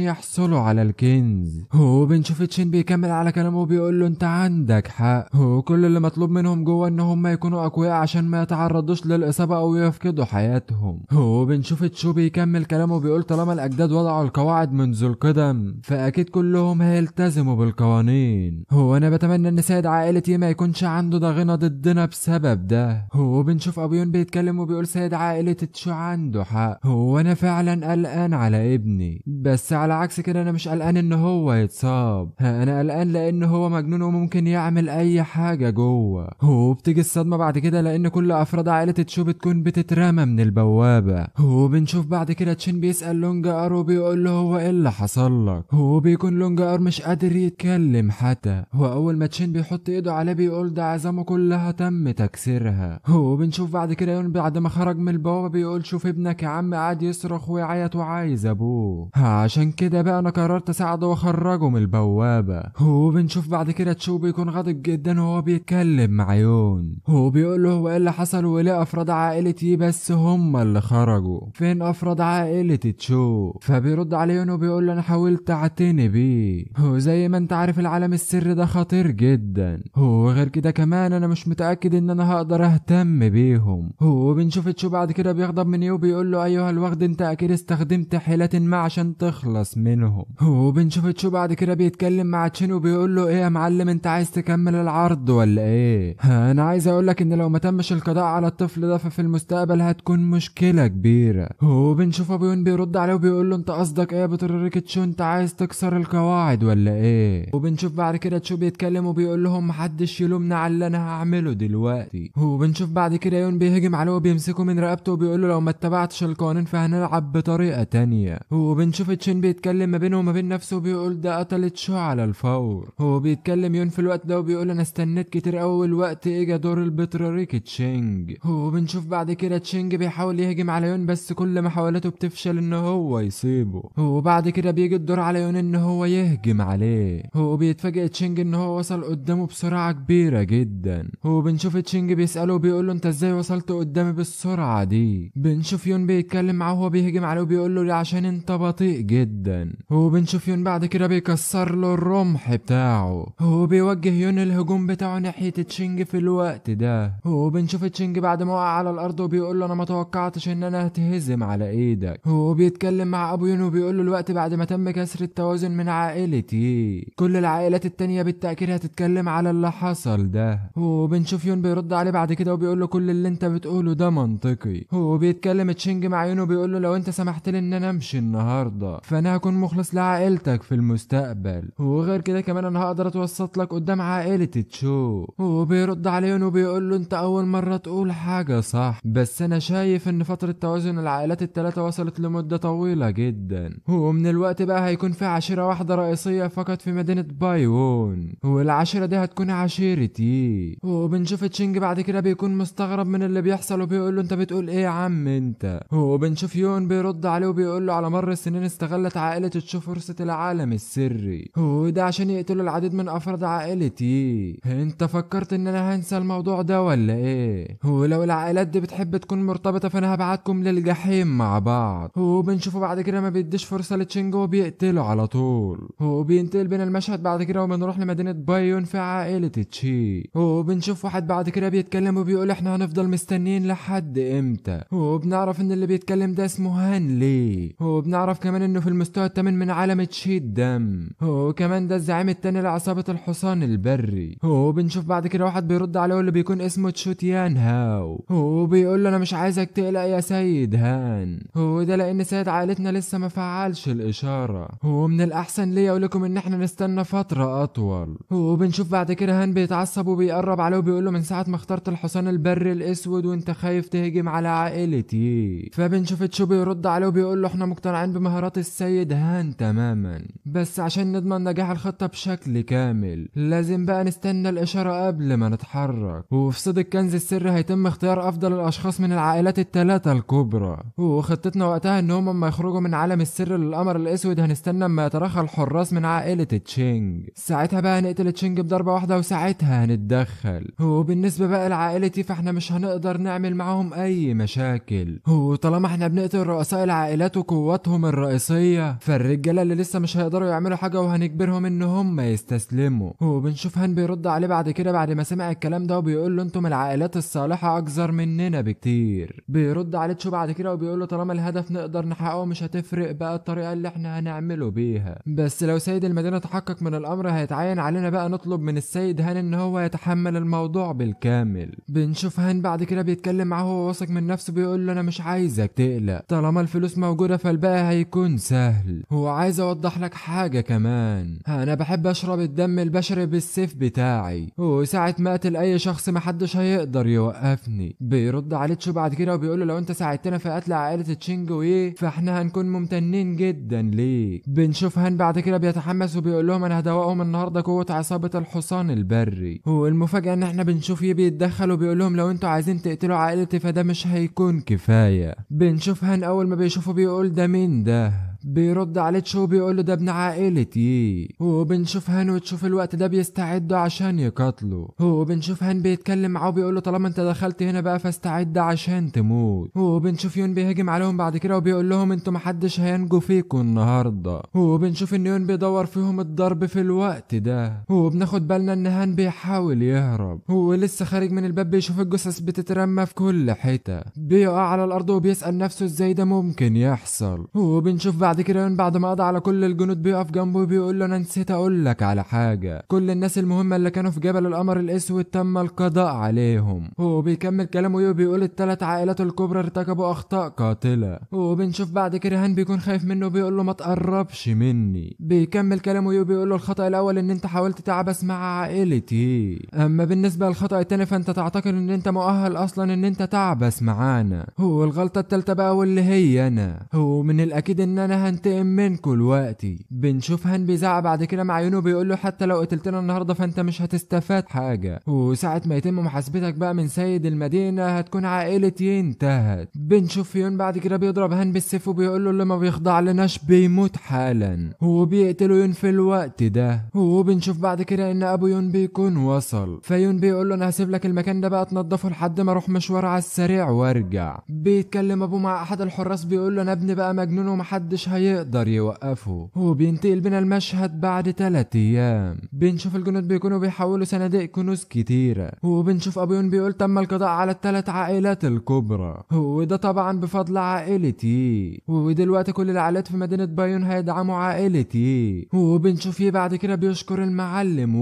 يحصلوا على الكنز. وبنشوف تشين بيكمل على كلامه وبيقول له انت عندك حق، وكل اللي مطلوب منهم جوه ان هم يكونوا اقوياء عشان ما يتعرضوش للاصابه او يفقدوا حياتهم. وبنشوف تشو بيكمل كلامه وبيقول طالما الاجداد وضعوا القواعد منذ القدم فاكيد كلهم هيلتزموا بالقوانين. انا بتمنى ان سيد عائلتي ما يكونش عنده ضغينه ضدنا بسبب ده. وبنشوف ابيون بيتكلم وبيقول سيد عائلة تشو عنده حق، انا فعلا قلقان على ابني، بس على عكس كده انا مش قلقان ان هو يتصاب، انا قلقان لان هو مجنون وممكن يعمل اي حاجه جوه. وبتيجي الصدمه بعد كده لان كل افراد عائله تشو بتكون بتترمى من البوابه. وبنشوف بعد كده تشين بيسال لونج ار وبيقول له هو ايه اللي حصل لك، وبيكون لونج ار مش قادر يتكلم حتى. واول ما تشين بيحط ايده عليه بيقول ده عظامه كلها تم تكسيرها. وبنشوف بعد كده يون بعد ما خرج من البوابه بيقول شوف ابنك يا عم قاعد يصرخ ويعيط وعايز ابوه، عشان كده بقى انا قررت اساعده واخرجه من البوابه. وبنشوف بعد كده تشو بيكون غاضب جدا وهو بيتكلم مع يون وبيقول له هو ايه اللي حصل وليه افراد عائلتي بس هم اللي خرجوا، فين افراد عائله تشو؟ فبيرد عليه يون وبيقول له انا حاولت اعتني بيه، وزي ما انت عارف العالم السري ده خطير جدا، وغير كده كمان انا مش متاكد ان انا هقدر اهتم بيهم. وبنشوف تشو بعد كده بيغضب من يو بيقول له ايها الوغد انت اكيد استخدمت حيلة ما عشان تخلص منهم. وبنشوف تشو بعد كده بيتكلم مع تشين وبيقول له ايه يا معلم انت عايز تكمل العرض ولا ايه؟ انا عايز اقولك ان لو ما تمش القضاء على الطفل ده ففي المستقبل هتكون مشكلة كبيرة. وبنشوف ابيون بيرد عليه وبيقول له انت قصدك ايه بتروريك تشو، انت عايز تكسر القواعد ولا ايه؟ وبنشوف بعد كده تشو بيتكلم وبيقول لهم محدش يلومنا على اللي انا هعمله دلوقتي. وبنشوف بعد كده يون بيهجم عليه وبيمسكه من رقبته وبيقول له لو ما اتبعتش القوانين فهنلعب بطريقة تانية. وبنشوف تشين بيتكلم ما بينه وما بين نفسه وبيقول ده قتل تشو على الفور. هو بيتكلم يون في الوقت ده وبيقول انا استنيت كتير قوي الوقت اجا دور البطريريك تشينج. وبنشوف بعد كده تشينج بيحاول يهجم على يون بس كل محاولاته بتفشل ان هو يصيبه. وبعد كده بيجي الدور على يون ان هو يهجم عليه. هو بيتفاجئ تشينج ان هو وصل قدامه بسرعة كبيرة جدا. وبنشوف تشينج بيسأله وبيقول له انت ازاي وصلت قدامي بالسرعة دي؟ بنشوف يون بيتكلم معاه وهو بيهجم عليه وبيقول له ليه عشان انت بطيء جدا. وبنشوف يون بعد كده بيكسر له الرمح بتاعه. هو بيوجه يون الهجوم بتاعه ناحية تشينج في الوقت ده. وبنشوف تشينج بعد ما وقع على الارض وبيقول له انا ما توقعتش ان انا هتهزم على ايدك. هو بيتكلم مع ابو يون وبيقول له الوقت بعد ما تم كسر التوازن من عائلتي كل العائلات التانية بالتأكيد هتتكلم على اللي حصل ده. وبنشوف يون بيرد عليه بعد كده وبيقول له كل اللي انت بتقوله ده منطقي. هو بيتكلم تشينج مع يون وبيقول له لو انت سمحت لي ان انا امشي النهارده فانا هكون مخلص لعائلتك في المستقبل، وغير كده كمان انا هقدر اتوسط لك قدام عائلة تشو. هو بيرد عليه يون وبيقول له انت اول مرة تقول حاجة صح، بس انا شايف ان فترة توازن العائلات الثلاثة وصلت لمدة طويلة جدا، ومن الوقت بقى هيكون في عشيرة واحدة رئيسية فقط في مدينة بايون، والعشيرة دي هتكون عشيرتي. وبنشوف تشينج بعد كده بيكون مستغرب من اللي بيحصل وبيقول له انت بتقول ايه يا عم انت؟ وبنشوف يون بيرد عليه وبيقول له على مر السنين استغلت عائلة تشو فرصة العالم السري، وده عشان يقتلوا العديد من افراد عائلتي. انت فكرت ان انا هنسى الموضوع ده ولا ايه؟ ولو العائلات دي بتحب تكون مرتبطة فانا هبعتكم للجحيم مع بعض. وبنشوفه بعد كده ما بيديش فرصة لتشينج وبيقتله على طول. وبينتقل بين المشهد بعد كده وبنروح لمدينة بايون في عائلة تشي. وبنشوف واحد بعد كده بيتكلم وبيقول احنا هنفضل مستنيين لحد امتى؟ وبنعرف ان اللي بيتكلم ده اسمه هان لي. وبنعرف كمان انه في المستوى الثامن من عالم تشي الدم، وكمان ده الزعيم التاني لعصابة الحصان البري. وبنشوف بعد كده واحد بيرد عليه واللي بيكون اسمه تشوتيان هاو. وبيقول له انا مش عايزك تقلق يا سيد هان، وده لان سيد عائلتنا لسه ما فعلش الاشارة، ومن الاحسن ليا ولكم ان احنا نستنى فترة اطول. وبنشوف بعد كده هان بيتعصب وبيقرب عليه وبيقول له من ساعة ما اخترت الحصان البري الاسود وانت خايف تهجم على عائلتي. فبنشوف تشو بيرد عليه وبيقول له احنا مقتنعين بمهارات السيد هان تماما، بس عشان نضمن نجاح الخطة بشكل كامل لازم بقى نستنى الاشارة قبل ما نتحرك. وفي صيد الكنز السري هيتم اختيار افضل الاشخاص من العائلات الثلاثة الكبرى، وخطتنا وقتها ان هم اما يخرجوا من عالم السر للقمر الاسود هنستنى اما يترخى الحراس من عائلة تشينج، ساعتها بقى هنقتل تشينج بضربة واحدة وساعتها هنتدخل. وبالنسبة بقى لعائلتي فاحنا مش هنقدر نعمل معاهم اي اي مشاكل. وطالما احنا بنقتل رؤساء العائلات وقواتهم الرئيسية، فالرجالة اللي لسه مش هيقدروا يعملوا حاجة وهنجبرهم ان هم يستسلموا. وبنشوف هان بيرد عليه بعد كده بعد ما سمع الكلام ده وبيقول له انتم العائلات الصالحة اكثر مننا بكتير. بيرد عليه تشو بعد كده وبيقول له طالما الهدف نقدر نحققه مش هتفرق بقى الطريقة اللي احنا هنعمله بيها، بس لو سيد المدينة تحقق من الامر هيتعين علينا بقى نطلب من السيد هان ان هو يتحمل الموضوع بالكامل. بنشوف هان بعد كده بيتكلم معاه وهو واثق من نفسه بيقول له انا مش عايزك تقلق، طالما الفلوس موجودة فالباقي هيكون سهل. هو عايز اوضح لك حاجة كمان، انا بحب اشرب الدم البشري بالسيف بتاعي، وساعة ما اقتل اي شخص محدش هيقدر يوقفني. بيرد عليه تشو بعد كده وبيقول له لو انت ساعدتنا في قتل عائلة تشينج ويه فاحنا هنكون ممتنين جدا ليك. بنشوف هان بعد كده بيتحمس وبيقول لهم انا هدوقهم النهارده قوة عصابة الحصان البري. والمفاجأة ان احنا بنشوف يه بيتدخل وبيقول لهم لو انتوا عايزين تقتلوا عائلتي فده مش هيكون كفاية. بنشوف هان اول ما بيشوفه بيقول ده مين ده؟ بيرد عليه تشو بيقول له ده ابن عائلتي. وبنشوف هان وتشوف الوقت ده بيستعدوا عشان يقتلوا. وبنشوف هان بيتكلم معاه وبيقول له طالما انت دخلت هنا بقى فاستعد عشان تموت. وبنشوف يون بيهجم عليهم بعد كده وبيقول لهم انتوا محدش هينجو فيكم النهارده. وبنشوف ان يون بيدور فيهم الضرب في الوقت ده. وبناخد بالنا ان هان بيحاول يهرب. هو لسه خارج من الباب بيشوف الجثث بتترمى في كل حته، بيقع على الارض وبيسأل نفسه ازاي ده ممكن يحصل. وبنشوف بعد كده يون بعد ما قضى على كل الجنود بيقف جنبه وبيقول له انا نسيت اقول لك على حاجه، كل الناس المهمه اللي كانوا في جبل القمر الاسود تم القضاء عليهم. وبيكمل كلامه وبيقول الثلاث عائلات الكبرى ارتكبوا اخطاء قاتله. وبنشوف بعد كده هان بيكون خايف منه وبيقول له ما تقربش مني. بيكمل كلامه وبيقول له الخطأ الاول ان انت حاولت تعبس مع عائلتي، اما بالنسبه للخطأ التاني فانت تعتقد ان انت مؤهل اصلا ان انت تعبس معانا. هو الغلطه التالتة بقى واللي هي انا، هو من الاكيد ان انا هنتقم منكم دلوقتي. بنشوف هان بيزعق بعد كده مع يونو بيقول له حتى لو قتلتنا النهارده فانت مش هتستفاد حاجه، وساعه ما يتم محاسبتك بقى من سيد المدينه هتكون عائلتي انتهت. بنشوف يون بعد كده بيضرب هان بالسيف وبيقول له اللي ما بيخضع لناش بيموت حالا، وبيقتلوا يون في الوقت ده. وبنشوف بعد كده ان ابو يون بيكون وصل، فيون بيقول له انا هسيب لك المكان ده بقى تنضفه لحد ما اروح مشوار على السريع وارجع. بيتكلم ابوه مع احد الحراس بيقول له انا ابني بقى مجنون ومحدش هيقدر يوقفه. وبينتقل بنا المشهد بعد 3 ايام، بنشوف الجنود بيكونوا بيحولوا صناديق كنوز كتيرة. وبنشوف ابو يون بيقول تم القضاء على ال3 عائلات الكبرى، وده طبعا بفضل عائلتي، ودلوقتي كل العائلات في مدينة بايون هيدعموا عائلتي. وبنشوف بعد كده بيشكر المعلم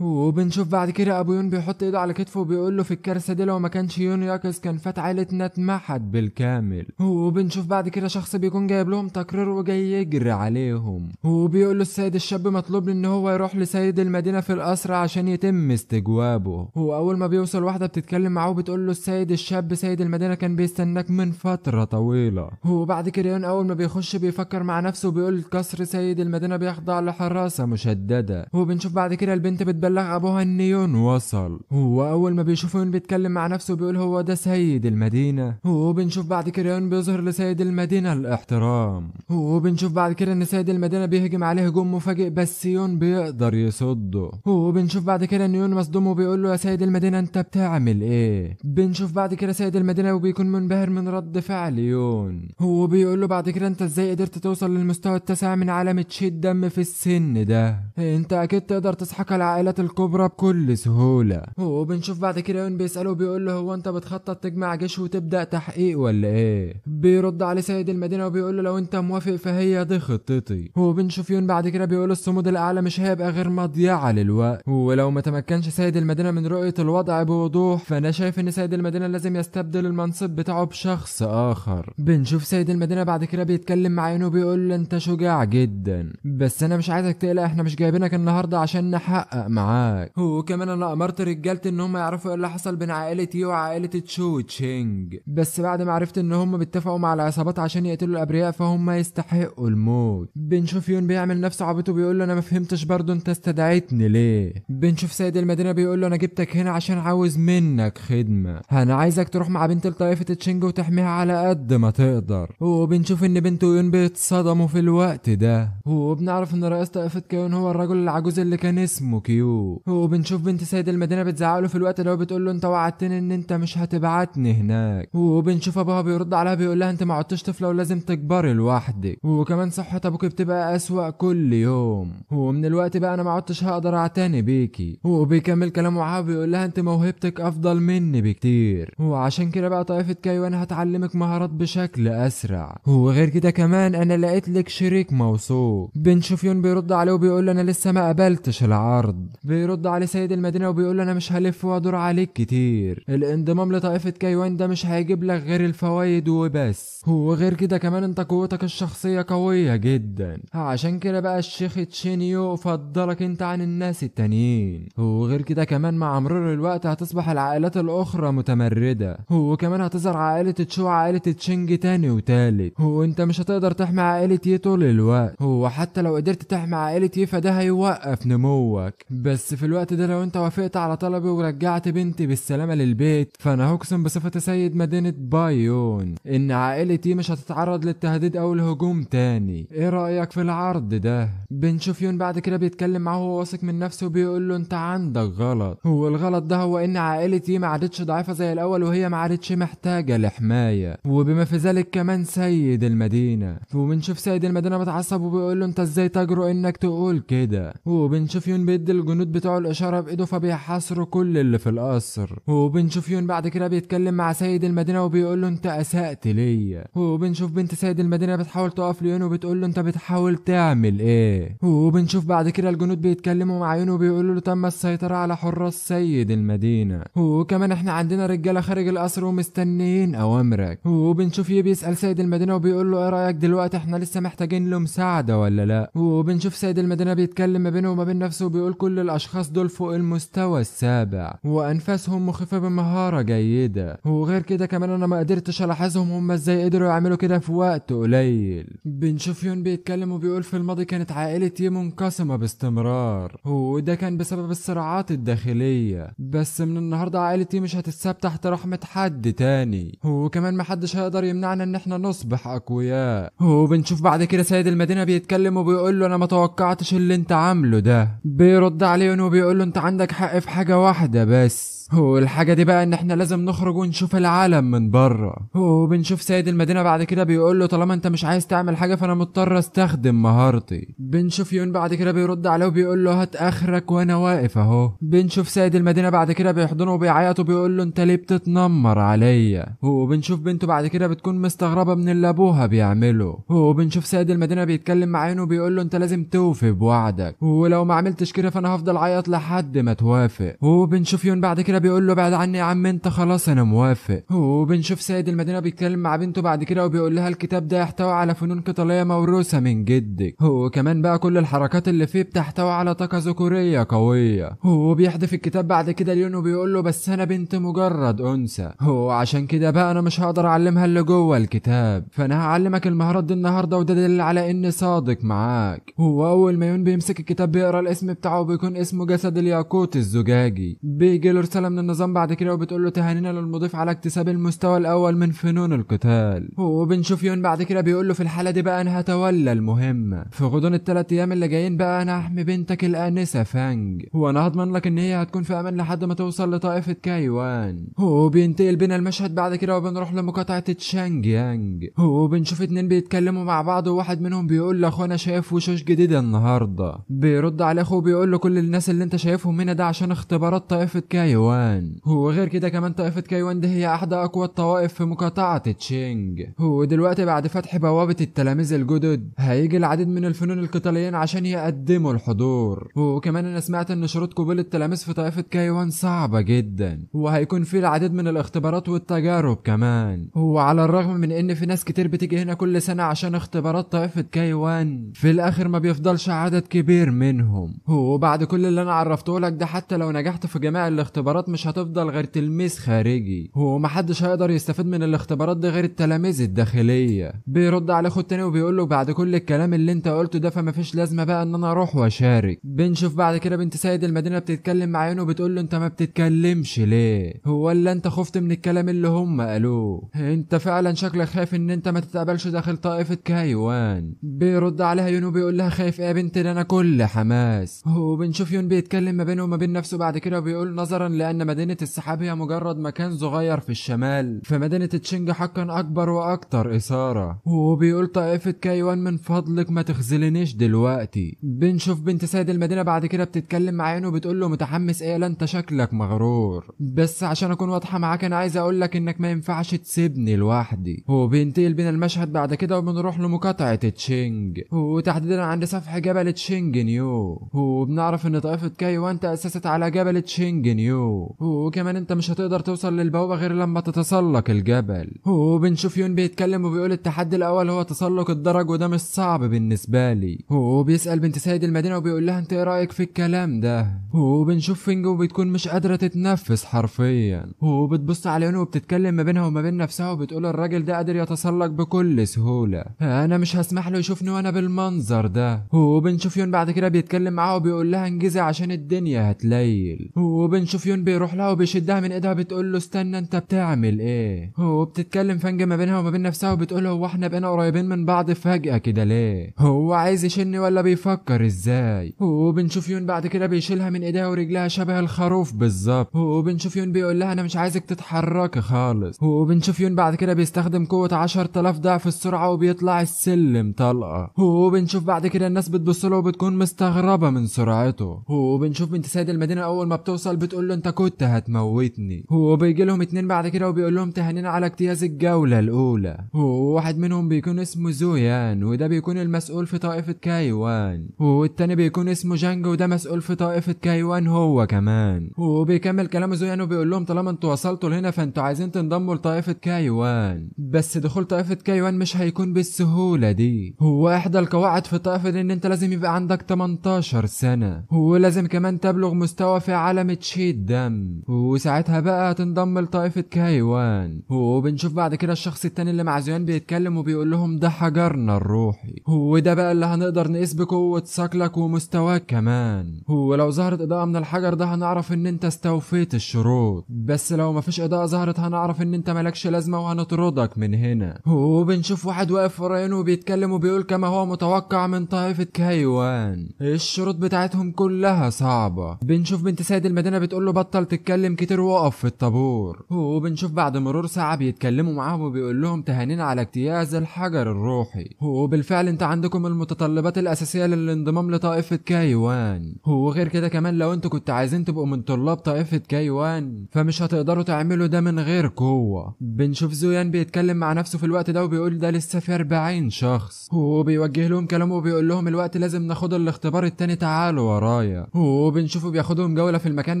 وبنشوف بعد كده ابو يون بيحط ايده على كتفه وبيقول له في الكارثة دي لو ما كانش يون يقظ كان فات عائلتنا اتمحت بالكامل. وبنشوف بعد كده شخص بيكون جايب لهم تقرير وجاي يجري عليهم، وبيقول له السيد الشاب مطلوب ان هو يروح لسيد المدينة في القصر عشان يتم استجوابه. واول ما بيوصل واحدة بتتكلم معاه وبتقول له السيد الشاب سيد المدينة كان بيستناك من فترة طويلة. وبعد كده يون اول ما بيخش بيفكر مع نفسه وبيقول قصر سيد المدينة بيخضع لحراسة مشددة. وبنشوف بعد كده البنت بتبلغ ابوها ان يون وصل. هو اول ما بيشوف يون بيتكلم مع نفسه بيقول هو ده سيد المدينة. وبنشوف بعد كده يون بيظهر لسيد المدينة الاحترام. وبنشوف بعد كده ان سيد المدينة بيهجم عليه هجوم مفاجئ بس يون بيقدر يصده. وبنشوف بعد كده ان يون مصدوم وبيقول له يا سيد المدينة انت بتعمل ايه؟ بنشوف بعد كده سيد المدينة وبيكون منبهر من رد فعل يون. هو بيقول له بعد كده انت ازاي قدرت توصل للمستوى التاسع من عالم تشيد دم في السن ده؟ انت اكيد تقدر تسحق العائلات الكبرى بكل سهولة. وبنشوف بعد كده يون بيسأله وبيقول له هو انت بتخطط تجمع جيش وتبدأ تحقيق ولا ايه؟ بيرد عليه سيد المدينة وبيقول له لو انت موافق فهي دي خطتي. وبنشوف يون بعد كده بيقول الصمود الاعلى مش هيبقى غير مضيعة للوقت، ولو ما تمكنش سيد المدينة من رؤية الوضع بوضوح فانا شايف ان سيد المدينة لازم يستبدل المنصب بتاعه بشخص اخر. بنشوف سيد المدينة بعد كده بيتكلم مع يون وبيقول له انت شجاع جدا بس انا مش عايزك تقلق، احنا مش جايبينك النهارده عشان نحقق معاك. وكمان انا امرت رجالتي ان هم يعرفوا ايه اللي حصل بين عائلة يو وعائلة تشو تشينج، بس بعد ما عرفت ان هم بيتفقوا مع العصابات عشان يقتلوا الابرياء فهم يستحقوا الموت. بنشوف يون بيعمل نفسه عبيط وبيقول له انا ما فهمتش برضه انت استدعيتني ليه. بنشوف سيد المدينة بيقول له انا جبتك هنا عشان عاوز منك خدمة، انا عايزك تروح مع بنت لطائفة تشينج وتحميها على قد ما تقدر. وبنشوف ان بنت ويون بيتصدموا في الوقت ده، وبنعرف ان رئيس طائفة كيون هو الرجل العجوز اللي كان اسمه كيو. وبنشوف بنت سيد المدينة بتزعله في الوقت ده وبتقول له انت وعدتني ان انت مش هتبعتني هناك. وبنشوف ابوها بيرد عليها بيقول لها انت ما عدتش طفلة ولازم تكبري لوحدك، وكمان صحة ابوك بتبقى اسوأ كل يوم، ومن الوقت بقى انا ما عدتش هقدر اعتني بيكي. وبيكمل كلامه معاها بيقول لها انت موهبتك افضل مني بكتير، وعشان كده بقى طائفة كايوان هتعلمك مهارات بشكل اسرع، وغير كده كمان انا لقيت لك شريك موثوق. بنشوف يون بيرد عليه وبيقول له انا لسه ما قبلتش العرض. بيرد عليه سيد المدينة وبيقول له انا مش هلف وادور عليك كتير، الانضمام لطائفة كايوان ده مش هيجيب لك غير الفوايد وبس، وغير كده كمان انت قوتك الشخصية قوية جدا، عشان كده بقى الشيخ تشينيو فضلك انت عن الناس التانيين. وغير كده كمان مع مرور الوقت هتصبح العائلات الاخرى متمردة، وكمان هتظهر عائلة تشو وعائلة تشينج تاني وتالت، وانت مش هتقدر تحمي عائلة يي طول الوقت، وحتى لو قدرت تحمي عائلة يي فده هيوقف نموك. بس في الوقت ده لو انت وافقت على طلبي ورجعت بنتي بالسلامة للبيت فانا هقسم بصفة سيد مدينة بايون ان عائلة يي مش هتتعرض للتهديد او الهجوم تاني. ايه رأيك في العرض ده؟ بنشوف يون بعد كده بيتكلم معاه وهو واثق من نفسه وبيقول له انت عندك غلط، هو الغلط ده هو ان عائلة يي ما عادتش ضعيفة زي الاول وهي ما عادتش محتاجة لحماية، وبما في ذلك كمان سيد المدينة. وبنشوف سيد المدينة متعصب وبيقول له انت ازاي تجرؤ انك تقول كده. وبنشوف يون بيدي الجنود بتوعه الاشارة بايده فبيحاصروا كل اللي في القصر. وبنشوف يون بعد كده بيتكلم مع سيد المدينة وبيقول له انت اسأت ليا. وبنشوف بنت سيد المدينة بتحاول تقف ليون وبتقول له انت بتحاول تعمل ايه. وبنشوف بعد كده الجنود بيتكلموا مع يون وبيقولوا له تم السيطرة على حراس سيد المدينة، وكمان احنا عندنا رجالة خارج القصر ومستنيين اوامرك. وبنشوف يي بيسأل سيد المدينة وبيقول له ايه رأيك دلوقتي احنا لسه محتاجين له مساعدة ولا لا. وبنشوف سيد المدينة بيتكلم ما بينه وما بين نفسه وبيقول كل الاشخاص دول فوق المستوى السابع وانفاسهم مخيفة بمهارة جيدة، وغير كده كمان انا ما قدرتش الاحظهم هم ازاي قدروا يعملوا كده في وقت قليل. بنشوف يون بيتكلم وبيقول في الماضي كانت عائلة يي منقسمة باستمرار وده كان بسبب الصراعات الداخلية، بس من النهاردة عائلة يي مش هتتساب تحت رحمة حد تاني، وكمان محدش هيقدر يمنعنا ان احنا نصبح اقوياء. وبنشوف بعد كده سيد المدينة بيتكلم وبيقول له انا ما توقعتش اللي انت عامله ده. بيرد عليه يون وبيقول له انت عندك حق في حاجة واحدة بس، هو الحاجة دي بقى ان احنا لازم نخرج ونشوف العالم من بره. وبنشوف سيد المدينة بعد كده بيقول له طالما انت مش عايز تعمل حاجة فانا مضطر استخدم مهارتي. بنشوف يون بعد كده بيرد عليه وبيقول له هات اخرك وانا واقف اهو. بنشوف سيد المدينة بعد كده بيحضنه وبيعيط وبيقول له انت ليه بتتنمر عليا. وبنشوف بنته بعد كده بتكون مستغربة من اللي ابوها بيعمله. وبنشوف سيد المدينة بيتكلم مع يون وبيقول له انت لازم توفي بوعدك، ولو ما عملتش كده فانا هفضل عيط لحد ما توافق. وبنشوف يون بعد كده بيقول له بعد عني يا عم انت خلاص انا موافق. وبنشوف سيد المدينة بيتكلم مع بنته بعد كده وبيقول لها الكتاب ده يحتوي على فنون قتالية موروثة من جدك، وكمان بقى كل الحركات اللي فيه بتحتوي على طاقة ذكورية قوية. وبيحذف الكتاب بعد كده ليون وبيقول له بس انا بنت مجرد انثى، عشان كده بقى انا مش هقدر اعلمها اللي جوه الكتاب، فانا هعلمك المهارات دي النهارده وده دليل على اني صادق معاك. اول ما يون بيمسك الكتاب بيقرا الاسم بتاعه بيكون اسمه جسد الياقوت الزجاجي. بيجي له رسالة من النظام بعد كده وبتقول له تهانينا للمضيف على اكتساب المستوى الاول من فنون القتال. وبنشوف يون بعد كده بيقول له في الحالة دي بقى انا هتولى المهمة، في غضون ال3 ايام اللي جايين بقى انا هحمي بنتك الانسة فانج، وانا هضمن لك ان هي هتكون في امان لحد ما توصل لطائفة كايوان. وبينتقل بينا المشهد بعد كده وبنروح لمقاطعة تشانج يانج. وبنشوف 2 بيتكلموا مع بعض وواحد منهم بيقول لاخوه انا شايف وشوش جديدة النهاردة. بيرد على اخوه بيقول له كل الناس اللي انت شايفهم هنا ده عشان اختبارات طائفة كايوان، وغير كده كمان طائفة كايوان دي هي احدى اقوى الطوائف في مقاطعة تشينج. ودلوقتي بعد فتح بوابة التلاميذ الجدد هيجي العديد من الفنون القتاليين عشان يقدموا الحضور. وكمان انا سمعت ان شروط قبول التلاميذ في طائفة كايوان صعبة جدا وهيكون في العديد من الاختبارات والتجارب كمان. وعلى الرغم من ان في ناس كتير بتيجي هنا كل سنة عشان اختبارات طائفة كايوان في الاخر ما بيفضلش عدد كبير منهم. وبعد كل اللي انا عرفته لك ده حتى لو نجحت في جميع الاختبارات مش هتفضل غير تلميذ خارجي، ومحدش هيقدر يستفيد من الاختبارات دي غير التلاميذ الداخلية. بيرد عليه خد تاني وبيقول له بعد كل الكلام اللي انت قلته ده فما فيش لازمه بقى ان انا اروح واشارك. بنشوف بعد كده بنت سيد المدينه بتتكلم مع يون وبتقول له انت ما بتتكلمش ليه؟ هو اللي انت خفت من الكلام اللي هم قالوه؟ انت فعلا شكلك خايف ان انت ما تتقبلش داخل طائفه كايوان. بيرد عليها يون وبيقول لها خايف ايه يا بنت ده انا كل حماس. وبنشوف يون بيتكلم ما بينه وما بين نفسه بعد كده وبيقول نظرا لان مدينه السحاب هي مجرد مكان صغير في الشمال فمدينه تشينج حقا اكبر واكتر اثاره. وبيقول طائفه كايوان من فضلك ما تخذلنيش دلوقتي. بنشوف بنت سيد المدينه بعد كده بتتكلم مع يون وبتقول له متحمس ايه؟ لا انت شكلك مغرور، بس عشان اكون واضحه معاك انا عايز اقول لك انك ما ينفعش تسيبني لوحدي. وبينتقل بينا المشهد بعد كده وبنروح لمقاطعه تشينج وتحديدا عند سفح جبل تشينج نيو. وبنعرف ان طائفه كايوان تاسست على جبل تشينج نيو وكمان انت مش هتقدر توصل للبوابه غير لما تتسلق الجبل. وبنشوف يون بيتكلم وبيقول التحدي الاول هو تسلق الدرج وده مش صعب بالنسبه لي. وبيسال بنت سيد المدينه وبيقول لها انت ايه رايك في الكلام ده؟ وبنشوف فينج وبتكون مش قادره تتنفس حرفيا وبتبص على يون وبتتكلم ما بينها وما بين نفسها وبتقول الراجل ده قادر يتسلق بكل سهوله، انا مش هسمح له يشوفني وانا بالمنظر ده. وبنشوف يون بعد كده بيتكلم معاها وبيقول لها انجزي عشان الدنيا هتليل. وبنشوف يون بيروح لها وبيشدها من ايدها بتقول له استنى انت بتعمل ايه؟ وبتتكلم فنج ما بينها وما بين نفسها وبتقول هو احنا بقينا قريبين من بعض فجأة كده ليه؟ هو عايز يشني ولا بيفكر ازاي؟ وبنشوف يون بعد كده بيشيلها من ايديها ورجلها شبه الخروف بالظبط. وبنشوف يون بيقول لها انا مش عايزك تتحركي خالص. وبنشوف يون بعد كده بيستخدم قوة 10,000 ضعف السرعة وبيطلع السلم طلقة. وبنشوف بعد كده الناس بتبص له وبتكون مستغربة من سرعته. وبنشوف بنت سيد المدينة اول ما بتوصل بتقول له انت كنت هتموتني. وبيجي لهم 2 بعد كده وبيقول لهم تهانينا على اجتياز الجولة الاولى. وواحد منهم بيكون اسمه زويان وده بيكون المسؤول في طائفة كايوان والتاني بيكون اسمه جانج وده مسؤول في طائفة كايوان هو كمان. وبيكمل كلامه زويان وبيقول لهم طالما انتوا وصلتوا لهنا فانتوا عايزين تنضموا لطائفة كايوان بس دخول طائفة كايوان مش هيكون بالسهولة دي. هو احدى القواعد في الطائفة دي ان انت لازم يبقى عندك 18 سنة ولازم كمان تبلغ مستوى في عالم تشيد دم وساعتها بقى هتنضم لطائفة كايوان. وبنشوف بعد كده الشخص التاني اللي مع زيان بيتكلم وبيقول لهم ده حجرنا الروحي وده بقى اللي هنقدر نقيس بقوة صقلك ومستواك كمان. ولو ظهرت اضاءة من الحجر ده هنعرف ان انت استوفيت الشروط بس لو مفيش اضاءة ظهرت هنعرف ان انت ملكش لازمة وهنطردك من هنا. وبنشوف واحد واقف وراينه وبيتكلم وبيقول كما هو متوقع من طائفة كايوان الشروط بتاعتهم كلها صعبة. بنشوف بنت سيد المدينة بتقول له بطل تتكلم كتير وقف في الطابور. وبنشوف بعد مرور ساعة بيتكلموا معاهم وبيقول لهم تهانينا على اجتياز الحجر الروحي وبالفعل انت عندكم المتطلبات الاساسية للانضمام لطائفة كايوان. وغير كده كمان لو انتوا كنتوا عايزين تبقوا من طلاب طائفة كايوان فمش هتقدروا تعملوا ده من غير قوة. بنشوف زويان بيتكلم مع نفسه في الوقت ده وبيقول ده لسه في 40 شخص. وبيوجه لهم كلامه وبيقول لهم الوقت لازم ناخد الاختبار التاني تعالوا ورايا. وبنشوفه بياخدهم جولة في المكان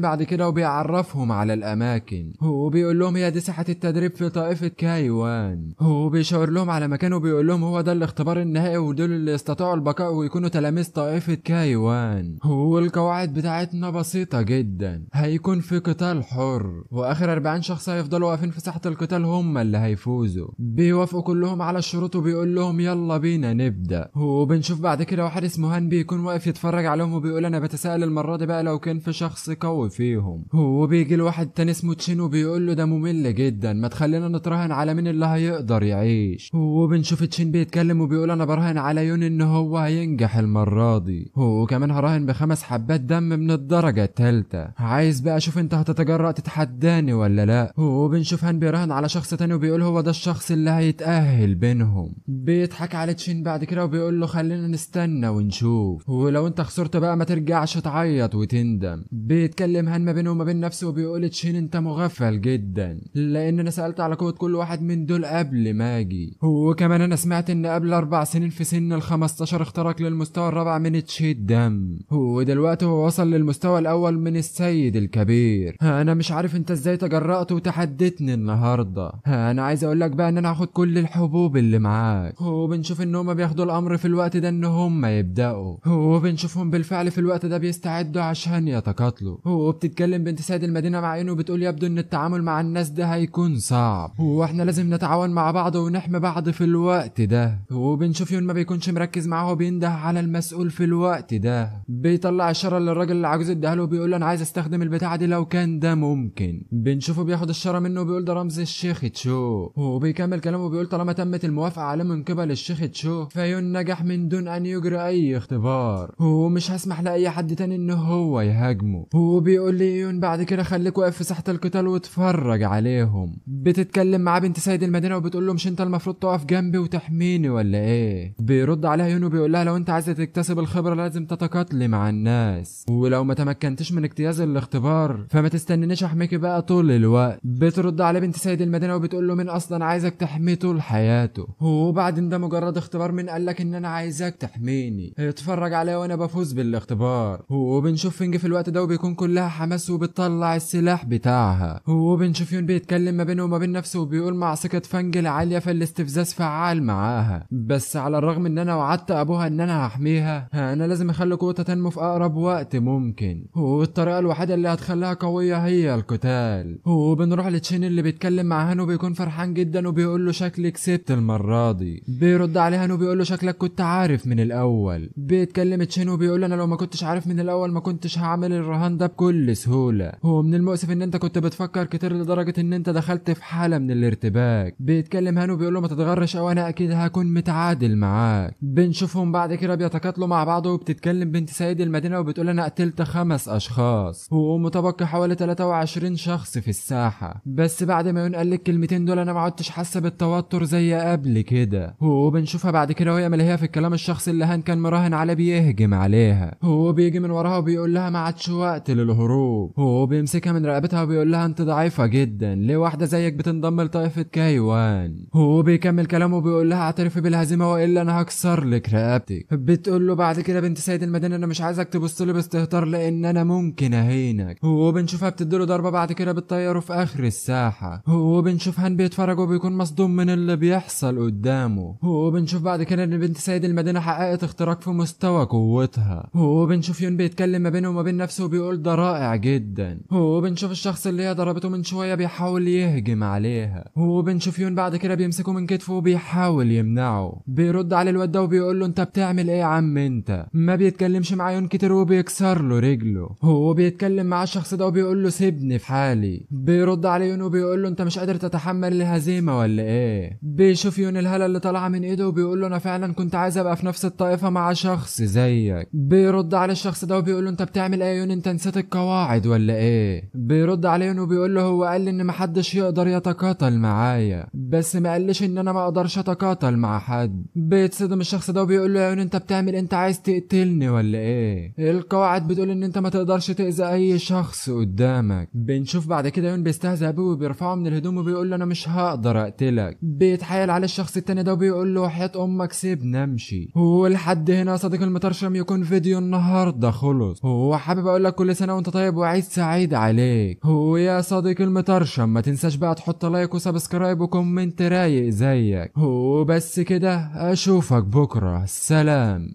بعد كده وبيعرفهم على الاماكن وبيقول لهم هي دي ساحة التدريب في طائفة كايوان. وبيشاور لهم على مكان وبيقول لهم هو ده الاختبار النهائي ودول اللي استطاعوا البقاء ويكونوا تلاميذ طائفة كايوان. والقواعد بتاعتنا بسيطة جدا هيكون في قتال حر واخر 40 شخص هيفضلوا واقفين في ساحة القتال هم اللي هيفوزوا. بيوافقوا كلهم على الشروط وبيقول لهم يلا بينا نبدأ. وبنشوف بعد كده واحد اسمه هان بيكون واقف يتفرج عليهم وبيقول انا بتساءل المرة دي بقى لو كان في شخص قوي فيهم. وبيجي لواحد تاني اسمه تشين وبيقول له ده ممل جدا ما تخلينا نتراهن على مين اللي هيقدر يعيش. وبنشوف تشين بيتكلم وبيقول انا براهن على يون ان هو هينجح المرة دي وكمان هراهن ب5 حبات دم من الدرجة الثالثة. عايز بقى اشوف انت هتتجرأ تتحداني ولا لا. وبنشوف هان بيراهن على شخص تاني وبيقول هو ده الشخص اللي هيتأهل بينهم. بيضحك على تشين بعد كده وبيقول له خلينا نستنى ونشوف ولو انت خسرت بقى ما ترجعش تعيط وتندم. بيتكلم هان ما بينه وما بين نفسه وبيقول تشين انت مغفل جدا لان انا سألت على قوة كل واحد من دول قبل ما اجي وكمان انا سمعت ان قبل 4 سنين في سن ال15 اخترق للمستوى الرابع من تشيد دم ودلوقتي هو وصل للمستوى الاول من السيد الكبير. انا مش عارف انت ازاي تجرأت وتحدتني النهارده. انا عايز اقول لك بقى ان انا هاخد كل الحبوب اللي معاك. وبنشوف ان هما بياخدوا الامر في الوقت ده ان هما يبدأوا وبنشوفهم بالفعل في الوقت ده بيستعدوا عشان يتقاتلوا. وبتتكلم بنت سيد المدينة مع عينه وبتقول يبدو ان التعامل مع الناس ده هيكون صعب واحنا لازم نتعاون مع بعض ونحمي بعض في الوقت الوقت ده، وبنشوف يون ما بيكونش مركز معاه وبينده على المسؤول في الوقت ده، بيطلع اشاره للراجل العجوز اداها له وبيقول له انا عايز استخدم البتاعه دي لو كان ده ممكن. بنشوفه بياخد الشاره منه وبيقول ده رمز الشيخ تشو، وبيكمل كلامه وبيقول طالما تمت الموافقه عليه من قبل الشيخ تشو فيون نجح من دون ان يجري اي اختبار، ومش هسمح لاي حد تاني ان هو يهاجمه. وبيقول لي يون بعد كده خليك واقف في ساحه القتال واتفرج عليهم. بتتكلم مع بنت سيد المدينه وبتقول له مش انت المفروض تقف جنبي وتحميني ولا ايه؟ بيرد عليها يون وبيقول لها لو انت عايزه تكتسب الخبره لازم تتقاتلي مع الناس، ولو ما تمكنتش من اجتياز الاختبار فما تستنينيش احميكي بقى طول الوقت. بترد على بنت سيد المدينه وبتقول له مين اصلا عايزك تحميه طول حياته؟ وبعدين ده مجرد اختبار، مين قالك ان انا عايزك تحميني؟ اتفرج عليا وانا بفوز بالاختبار. وبنشوف فينج في الوقت ده وبيكون كلها حماس وبتطلع السلاح بتاعها. وبنشوف يون بيتكلم ما بينه وما بين نفسه وبيقول مع ثقة فانج العالية فالاستفزاز فعال معاها، بس على الرغم ان انا وعدت ابوها ان انا هحميها انا لازم اخلي قوتها تنمو في اقرب وقت ممكن، والطريقة الوحيدة اللي هتخليها قوية هي القتال. وبنروح لتشين اللي بيتكلم مع هانو بيكون فرحان جدا وبيقول له شكلي كسبت المرة دي. بيرد عليه هانو بيقول له شكلك كنت عارف من الاول. بيتكلم تشين وبيقول انا لو ما كنتش عارف من الاول ما كنتش هعمل الرهان ده بكل سهولة، هو من المؤسف ان انت كنت بتفكر كتير لدرجة ان انت دخلت في حالة من الارتباك. بيتكلم هانو بيقول له ما تتغرش او انا اكيد هكون متعادل معاك. بنشوفهم بعد كده بيتقاتلوا مع بعض وبتتكلم بنت سيد المدينة وبتقول انا قتلت 5 اشخاص ومتبقي حوالي 23 شخص في الساحة، بس بعد ما يون قال لك الكلمتين دول انا ما عدتش حاسة بالتوتر زي قبل كده. وبنشوفها بعد كده وهي ملهية في الكلام الشخص اللي هان كان مراهن عليه بيهجم عليها، هو بيجي من وراها وبيقول لها ما عادش وقت للهروب. هو بيمسكها من رقبتها وبيقول لها انت ضعيفة جدا، ليه واحدة زيك بتنضم لطائفة كايوان؟ هو بيكمل كلامه وبيقول لها اعترفي بالهزيمة والا انا هكسر لك رقبتك. بتقول له بعد كده بنت سيد المدينة انا مش عايزك تبص لي باستهتار لان انا ممكن اهينك. هو بنشوفها بتديله ضربة بعد كده بتطيره في اخر الساحة. هو بنشوف هان بيتفرج وبيكون مصدوم من اللي بيحصل قدامه. هو بنشوف بعد كده ان بنت سيد المدينة حققت اختراق في مستوى قوتها. هو بنشوف يون بيتكلم ما بينه وما بين نفسه وبيقول ده رائع جدا. هو بنشوف الشخص اللي هي ضربته من شوية بيحاول يهجم عليها. هو بنشوف يون بعد كده بيمسكه من كتفه وبيحاول يمنعه. بيرد على الواد ده وبيقول له انت بتعمل ايه يا عم انت؟ ما بيتكلمش مع يون كتير وبيكسر له رجله. هو بيتكلم مع الشخص ده وبيقول له سيبني في حالي. بيرد على يون وبيقول له انت مش قادر تتحمل الهزيمة ولا ايه؟ بيشوف يون الهالة اللي طالعة من ايده وبيقول له انا فعلا كنت عايز ابقى في نفس الطائفة مع شخص زيك. بيرد على الشخص ده وبيقول له انت بتعمل ايه يا يون؟ انت نسيت القواعد ولا ايه؟ بيرد عليه يون وبيقول له هو قال لي ان محدش يقدر يتقاتل معايا، بس ما قالش ان انا ما اقدرش اتقاتل مع حد. بيتصدم الشخص ده وبيقول له يا يون انت بتعمل انت عايز تقتلني ولا ايه؟ القواعد بتقول ان انت ما تقدرش تأذي اي شخص قدامك. بنشوف بعد كده يون بيستهزأ بيه وبيرفعه من الهدوم وبيقول له انا مش هقدر اقتلك. بيتحايل على الشخص التاني ده وبيقول له وحياة امك سيبني امشي. ولحد هنا صديق المطرشم يكون فيديو النهارده خلص. هو حابب اقول لك كل سنه وانت طيب وعيد سعيد عليك. هو يا صديق المطرشم ما تنساش بقى تحط لايك وسبسكرايب وكومنت رايق زيك. هو بس كده اشوفك بكره، سلام.